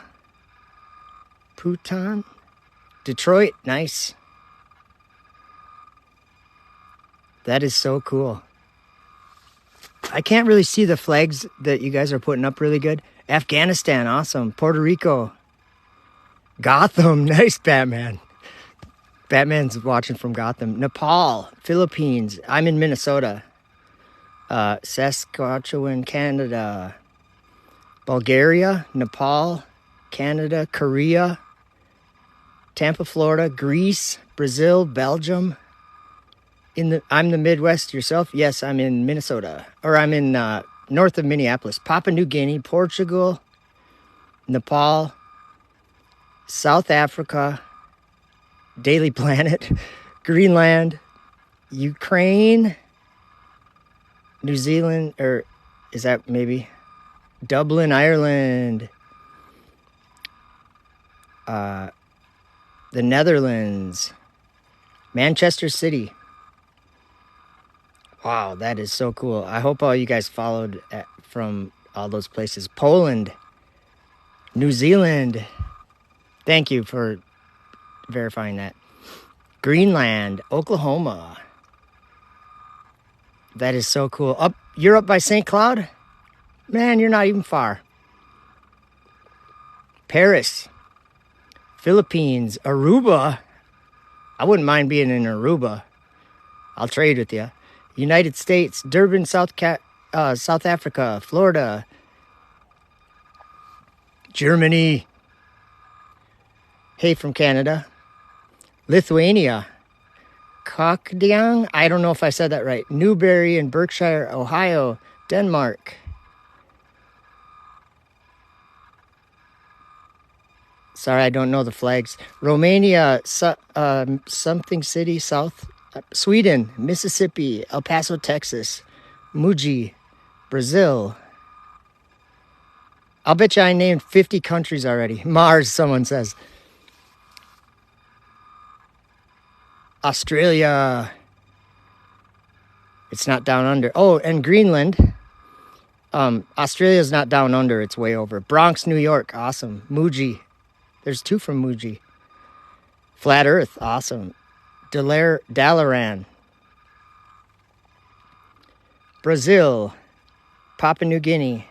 Bhutan. Detroit, nice. That is so cool. I can't really see the flags that you guys are putting up really good. Afghanistan, awesome. Puerto Rico. Gotham, nice, Batman. Batman's watching from Gotham. Nepal, Philippines. I'm in Minnesota. Saskatchewan, Canada. Bulgaria, Nepal, Canada, Korea, Tampa, Florida, Greece, Brazil, Belgium. I'm the Midwest yourself? Yes, I'm in Minnesota. Or I'm in north of Minneapolis. Papua New Guinea, Portugal, Nepal, South Africa, Daily Planet, Greenland, Ukraine, New Zealand, or is that maybe Dublin, Ireland, the Netherlands, Manchester City. Wow, that is so cool. I hope all you guys followed from all those places. Poland, New Zealand. Thank you for verifying that. Greenland, Oklahoma. That is so cool. You're up by St. Cloud? Man, you're not even far. Paris, Philippines, Aruba. I wouldn't mind being in Aruba. I'll trade with you. United States, Durban, South Africa, Florida, Germany. Hey, from Canada. Lithuania. Kokdiang, I don't know if I said that right. Newbury in Berkshire, Ohio, Denmark. Sorry, I don't know the flags. Romania, something city, South. Sweden, Mississippi, El Paso, Texas. Muji, Brazil. I'll bet you I named 50 countries already. Mars, someone says. Australia. It's not down under. Oh, and Greenland. Australia's not down under. It's way over. Bronx, New York. Awesome. Muji. There's 2 from Muji. Flat Earth. Awesome. Dalaran. Brazil. Papua New Guinea.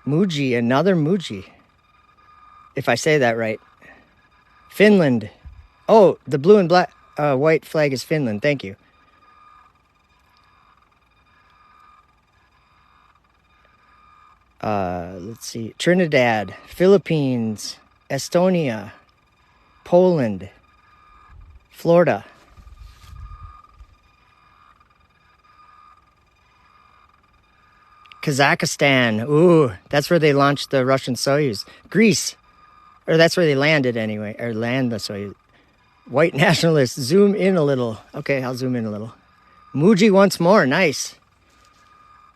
Muji. Another Muji. If I say that right. Finland. Oh, the blue and black, white flag is Finland. Thank you. Let's see. Trinidad, Philippines, Estonia, Poland, Florida. Kazakhstan. Ooh, that's where they launched the Russian Soyuz. Greece. Or that's where they landed anyway. Or land the Soyuz. White nationalists, zoom in a little. Okay, I'll zoom in a little. Muji once more, nice.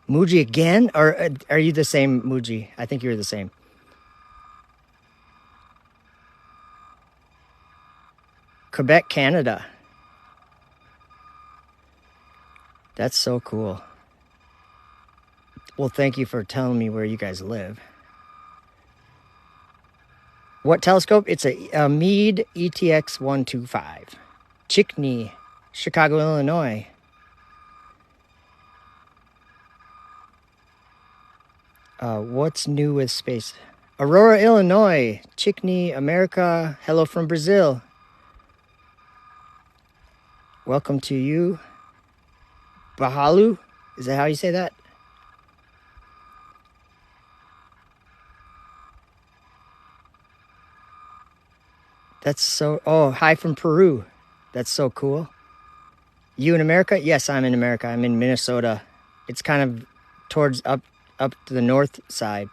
Muji again? Or are you the same Muji? I think you're the same. Quebec, Canada. That's so cool. Well, thank you for telling me where you guys live. What telescope? It's a Meade ETX 125. Chickney, Chicago, Illinois. What's new with space? Aurora, Illinois. Chickney, America. Hello from Brazil. Welcome to you. Bahalu? Is that how you say that? That's so... Oh, hi from Peru. That's so cool. You in America? Yes, I'm in America. I'm in Minnesota. It's kind of towards up to the north side.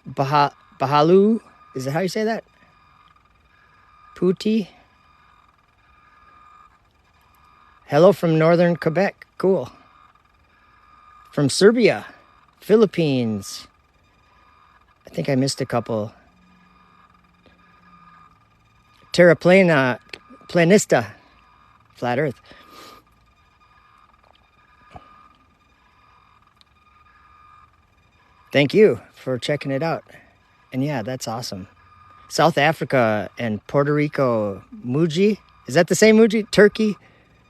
Bahalu? Is that how you say that? Puti? Hello from northern Quebec. Cool. From Serbia. Philippines. I think I missed a couple. Planista, flat earth. Thank you for checking it out. And yeah, that's awesome. South Africa and Puerto Rico, Muji. Is that the same Muji? Turkey.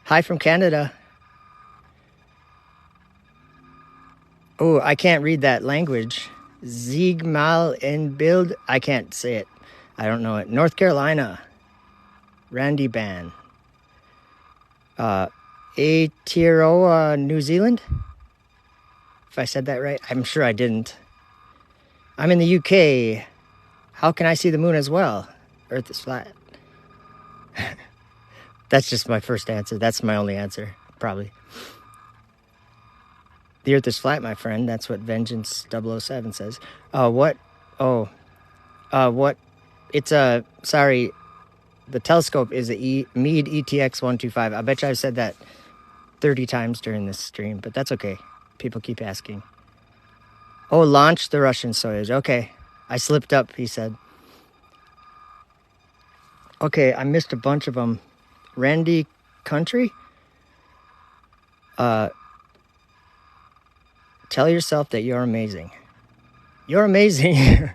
Hi from Canada. Oh, I can't read that language. Ziegmal and Bild. I can't say it. I don't know it. North Carolina. Randy Ban. Aotearoa, New Zealand. If I said that right. I'm sure I didn't. I'm in the UK. How can I see the moon as well? Earth is flat. That's just my first answer. That's my only answer, probably. The Earth is flat, my friend. That's what Vengeance 007 says. What? Oh. What? It's a... Sorry. The telescope is a Meade ETX 125. I bet you I've said that 30 times during this stream, but that's okay. People keep asking. Oh, launch the Russian Soyuz. Okay. I slipped up, he said. Okay, I missed a bunch of them. Randy Country? Tell yourself that you're amazing. You're amazing.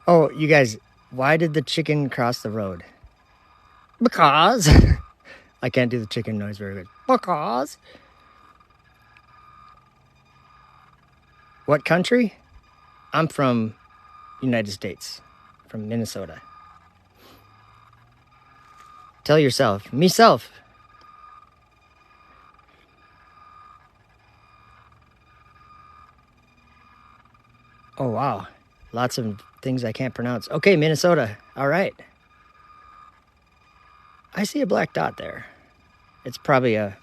Oh, you guys, why did the chicken cross the road? Because. I can't do the chicken noise very good. Because. What country? I'm from United States, from Minnesota. Tell yourself, meself. Oh, wow. Lots of things I can't pronounce. Okay, Minnesota. All right. I see a black dot there. It's probably a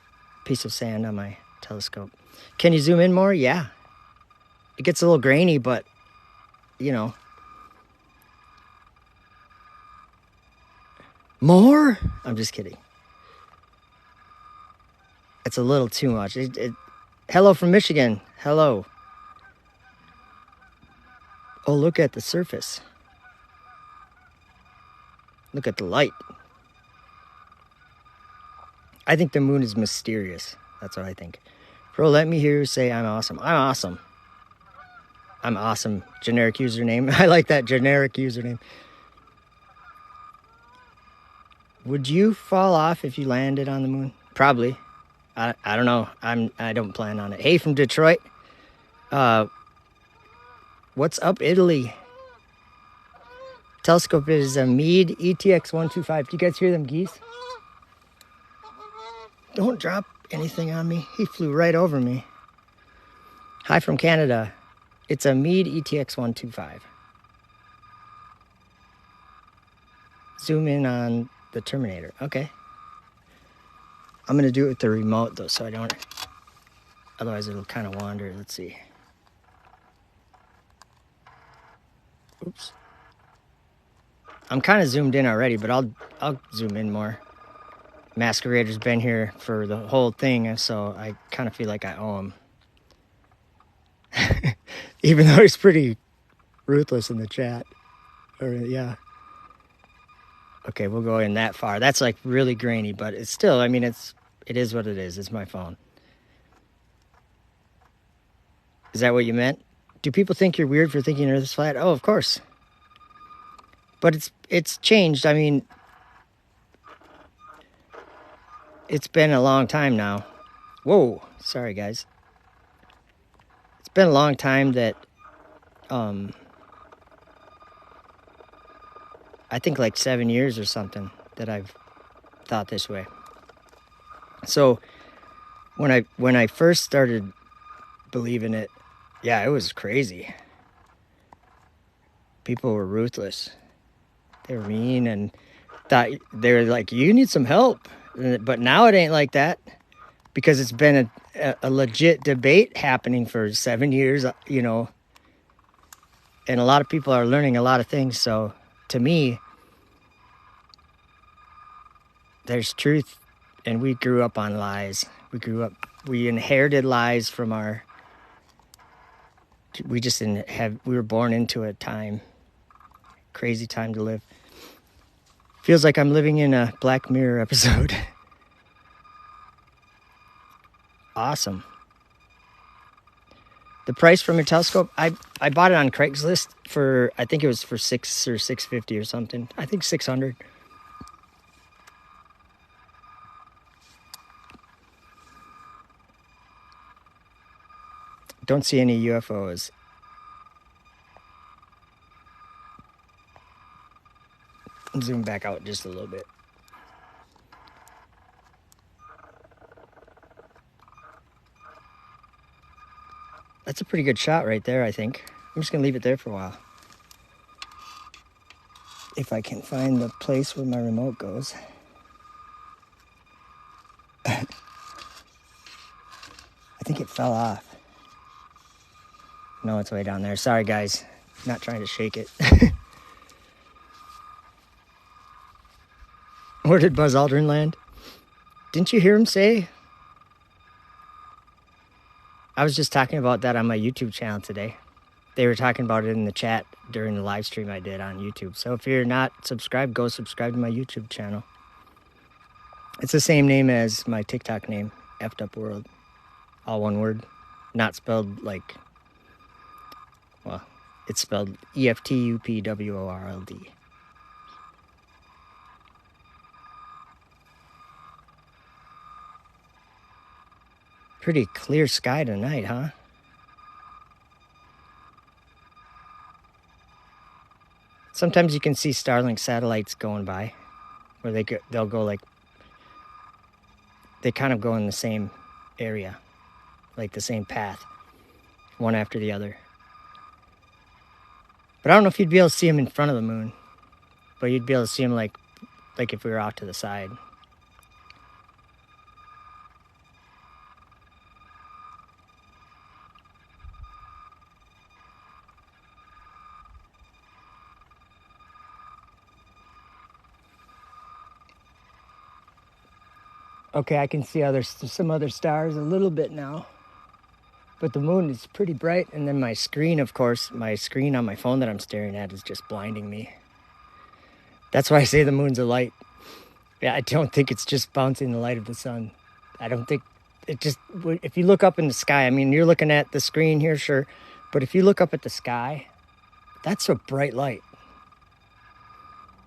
piece of sand on my telescope. Can you zoom in more? Yeah. It gets a little grainy, but, you know. More? I'm just kidding. It's a little too much. Hello from Michigan. Hello. Oh, look at the surface. Look at the light. I think the moon is mysterious. That's what I think. Bro, let me hear you say I'm awesome. I'm awesome. I'm awesome. Generic username. I like that generic username. Would you fall off if you landed on the moon? Probably. I don't know. I don't plan on it. Hey, from Detroit. What's up, Italy? Telescope is a Meade ETX 125. Do you guys hear them geese? Don't drop anything on me. He flew right over me. Hi from Canada. It's a Meade ETX 125. Zoom in on the Terminator. Okay. I'm going to do it with the remote, though, so I don't... Otherwise, it'll kind of wander. Let's see. Oops. I'm kind of zoomed in already, but I'll zoom in more. Masquerader's been here for the whole thing, so I kind of feel like I owe him. Even though he's pretty ruthless in the chat. Or, yeah. Okay, we'll go in that far. That's like really grainy, but it's still, I mean, it is what it is. It's my phone. Is that what you meant? Do people think you're weird for thinking Earth is flat? Oh, of course. But it's changed. I mean, it's been a long time now. Whoa, sorry guys. It's been a long time that, I think like 7 years or something that I've thought this way. So when I first started believing it, yeah, it was crazy. People were ruthless. They were mean and thought they were like, you need some help. But now it ain't like that because it's been a legit debate happening for 7 years, you know, and a lot of people are learning a lot of things. So to me, there's truth, and we grew up on lies. We inherited lies from we were born into a crazy time to live. Feels like I'm living in a Black Mirror episode. Awesome. The price from your telescope, I bought it on Craigslist for, I think it was for $6 or $6.50 or something. I think 600. Don't see any UFOs. Zoom back out just a little bit. That's a pretty good shot right there, I think. I'm just gonna leave it there for a while. If I can find the place where my remote goes. I think it fell off. No, it's way down there. Sorry, guys. Not trying to shake it. Where did Buzz Aldrin land? Didn't you hear him say? I was just talking about that on my YouTube channel today. They were talking about it in the chat during the live stream I did on YouTube. So if you're not subscribed, go subscribe to my YouTube channel. It's the same name as my TikTok name, Effed Up World. All one word. Not spelled like, well, it's spelled EFTUPWORLD. Pretty clear sky tonight, huh? Sometimes you can see Starlink satellites going by, where they'll go like, they kind of go in the same area, like the same path, one after the other. But I don't know if you'd be able to see them in front of the moon, but you'd be able to see them like if we were off to the side. Okay, I can see some other stars a little bit now. But the moon is pretty bright. And then my screen, of course, my screen on my phone that I'm staring at is just blinding me. That's why I say the moon's a light. Yeah, I don't think it's just bouncing the light of the sun. I don't think it just, if you look up in the sky, I mean, you're looking at the screen here, sure. But if you look up at the sky, that's a bright light.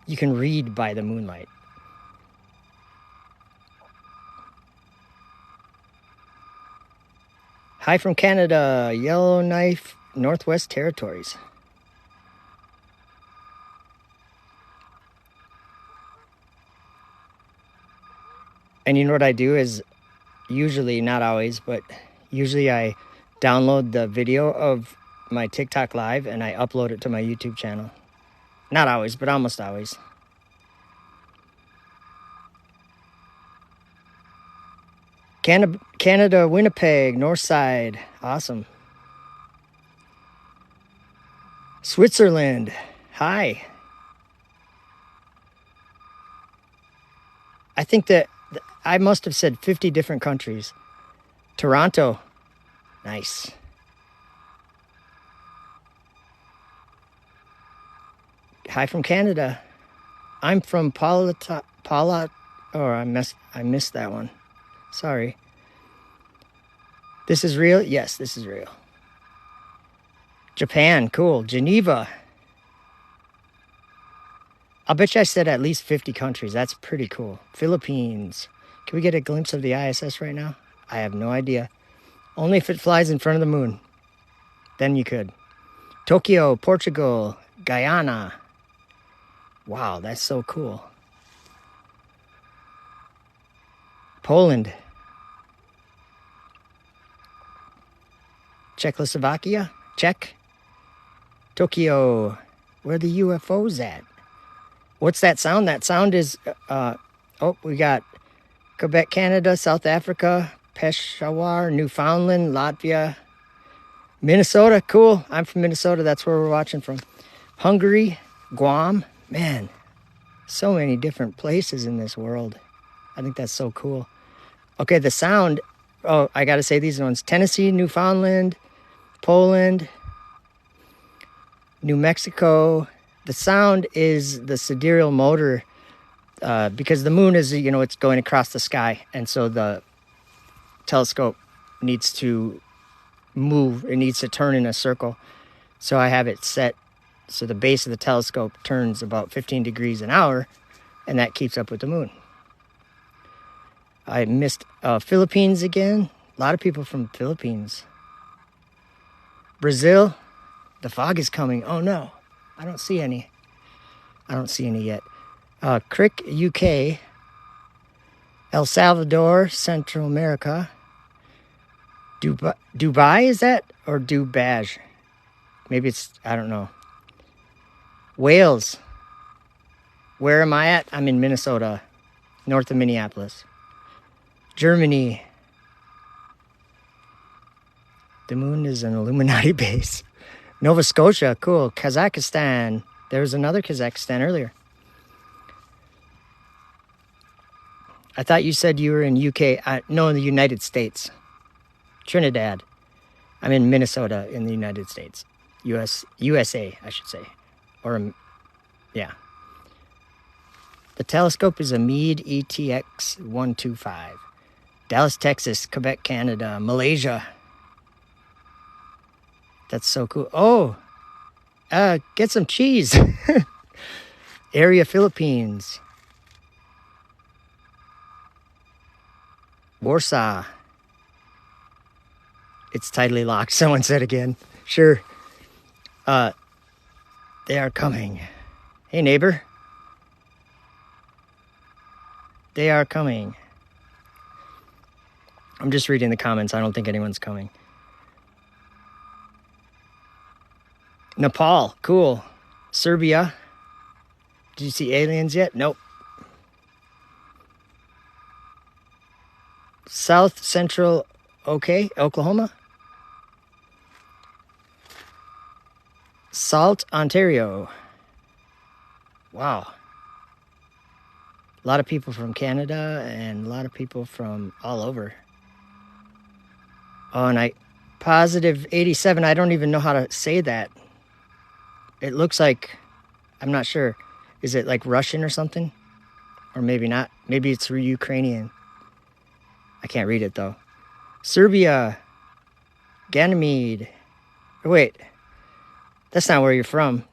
You can read by the moonlight. Hi from Canada, Yellowknife, Northwest Territories. And you know what I do is usually, not always, but usually I download the video of my TikTok live and I upload it to my YouTube channel. Not always, but almost always. Canada, Winnipeg, North Side. Awesome. Switzerland. Hi. I think that I must have said 50 different countries. Toronto. Nice. Hi from Canada. I'm from Paula. Oh, I missed that one. Sorry. This is real? Yes, this is real. Japan, cool. Geneva. I'll bet you I said at least 50 countries. That's pretty cool. Philippines. Can we get a glimpse of the ISS right now? I have no idea. Only if it flies in front of the moon. Then you could. Tokyo, Portugal, Guyana. Wow, that's so cool. Poland. Czechoslovakia, Czech. Tokyo, where the UFO's at? What's that sound? That sound is, we got Quebec, Canada, South Africa, Peshawar, Newfoundland, Latvia, Minnesota, cool. I'm from Minnesota, that's where we're watching from. Hungary, Guam, man, so many different places in this world. I think that's so cool. Okay, the sound, I gotta say these ones. Tennessee, Newfoundland, Poland, New Mexico. The sound is the sidereal motor, because the moon is, it's going across the sky. And so the telescope needs to move. It needs to turn in a circle. So I have it set so the base of the telescope turns about 15 degrees an hour, and that keeps up with the moon. I missed Philippines again. A lot of people from Philippines. Brazil, the fog is coming. Oh no, I don't see any. I don't see any yet. Crick, UK. El Salvador, Central America. Dubai, is that? Or Dubaj? Maybe it's, I don't know. Wales. Where am I at? I'm in Minnesota, north of Minneapolis. Germany. The moon is an Illuminati base. Nova Scotia, cool. Kazakhstan. There was another Kazakhstan earlier. I thought you said you were in UK. No, in the United States. Trinidad. I'm in Minnesota in the United States. USA, I should say. Or, yeah. The telescope is a Meade ETX 125. Dallas, Texas, Quebec, Canada, Malaysia. That's so cool. Oh, get some cheese. Area, Philippines. Warsaw. It's tightly locked, someone said again. Sure. They are coming. Hey, neighbor. They are coming. I'm just reading the comments. I don't think anyone's coming. Nepal, cool. Serbia. Did you see aliens yet? Nope. South Central, okay. Oklahoma. Salt, Ontario. Wow. A lot of people from Canada and a lot of people from all over. Oh, and positive 87. I don't even know how to say that. It looks like, I'm not sure. Is it like Russian or something? Or maybe not. Maybe it's Ukrainian. I can't read it though. Serbia. Ganymede. Oh, wait. That's not where you're from.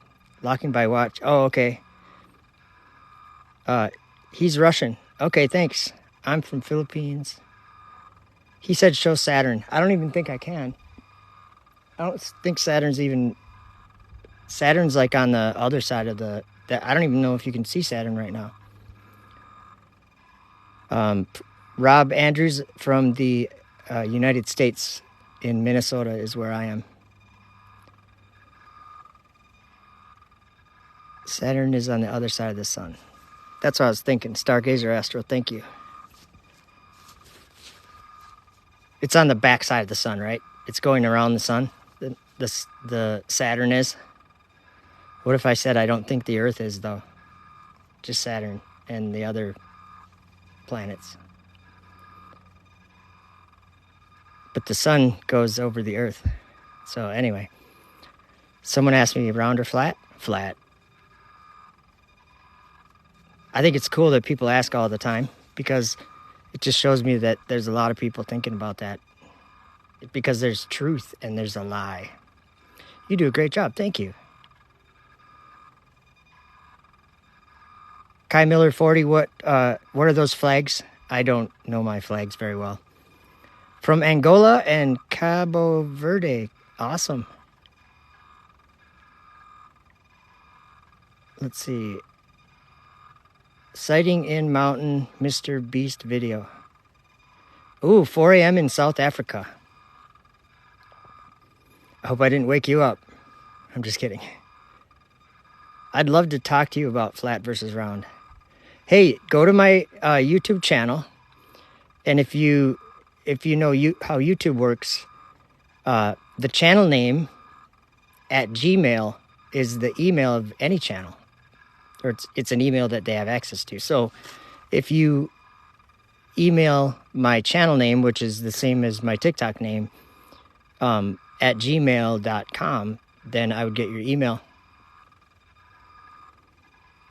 Locking by watch. Oh, okay. He's Russian. Okay, thanks. I'm from Philippines. He said show Saturn. I don't even think I can. I don't think Saturn's like on the other side of I don't even know if you can see Saturn right now. Rob Andrews from the United States in Minnesota is where I am. Saturn is on the other side of the sun. That's what I was thinking. Stargazer Astro, thank you. It's on the back side of the sun, right? It's going around the sun. The Saturn is. What if I said I don't think the Earth is, though? Just Saturn and the other planets. But the sun goes over the Earth. So anyway, someone asked me round or flat? Flat. I think it's cool that people ask all the time because it just shows me that there's a lot of people thinking about that. Because there's truth and there's a lie. You do a great job. Thank you. Kai Miller 40, what are those flags? I don't know my flags very well. From Angola and Cabo Verde. Awesome. Let's see. Sighting in mountain, Mr. Beast video. Ooh, 4 a.m. in South Africa. I hope I didn't wake you up. I'm just kidding. I'd love to talk to you about flat versus round. Hey, go to my YouTube channel. And if you know how YouTube works, the channel name at Gmail is the email of any channel. Or it's an email that they have access to. So if you email my channel name, which is the same as my TikTok name, at gmail.com, then I would get your email.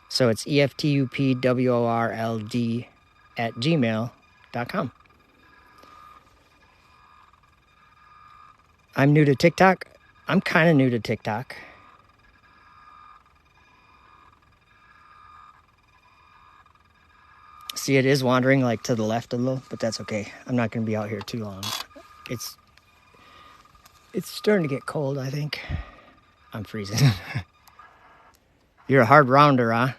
So it's EFTUPWORLD at gmail.com. I'm new to TikTok. I'm kind of new to TikTok. See, it is wandering like to the left a little, but that's okay. I'm not going to be out here too long. It's starting to get cold, I think. I'm freezing. You're a hard rounder, huh?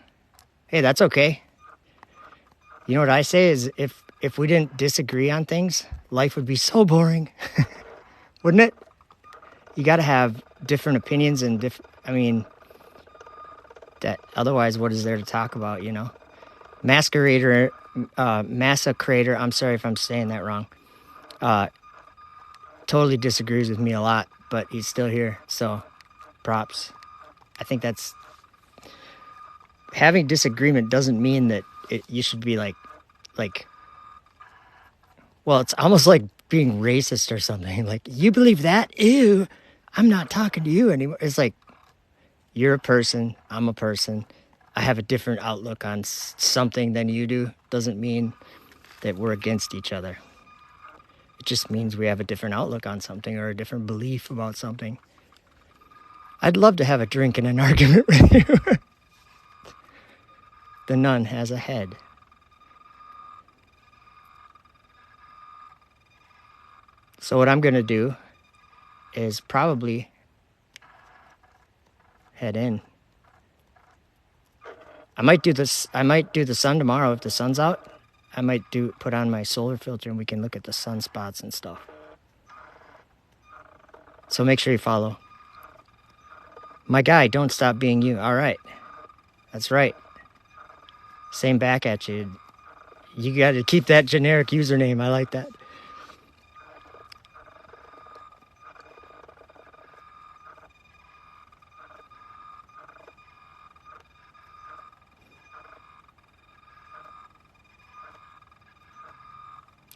Hey, that's okay. You know what I say is if we didn't disagree on things, life would be so boring. Wouldn't it? You got to have different opinions and that otherwise what is there to talk about, you know? Massacrator, I'm sorry if I'm saying that wrong. Totally disagrees with me a lot, but he's still here, so props. I think that's having disagreement doesn't mean that you should be like, well, it's almost like being racist or something. Like, you believe that? Ew, I'm not talking to you anymore. It's like, you're a person, I'm a person. I have a different outlook on something than you do. Doesn't mean that we're against each other. It just means we have a different outlook on something or a different belief about something. I'd love to have a drink and an argument with you. The nun has a head. So what I'm going to do is probably head in. I might do the sun tomorrow if the sun's out. I might put on my solar filter and we can look at the sunspots and stuff. So make sure you follow. My guy, don't stop being you. All right. That's right. Same back at you. You got to keep that generic username. I like that.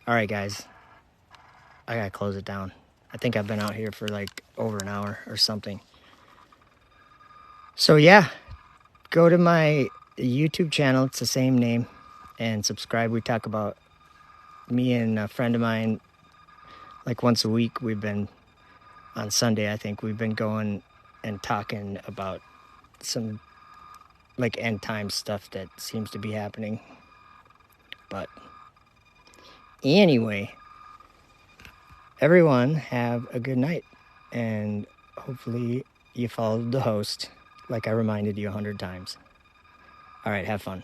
All right, guys. I got to close it down. I think I've been out here for like over an hour or something. So yeah, go to my YouTube channel. It's the same name. And subscribe. We talk about, me and a friend of mine, like once a week. We've been, on Sunday, I think, we've been going and talking about some like end time stuff that seems to be happening. But anyway, everyone have a good night, and hopefully you followed the host like I reminded you 100 times. All right, have fun.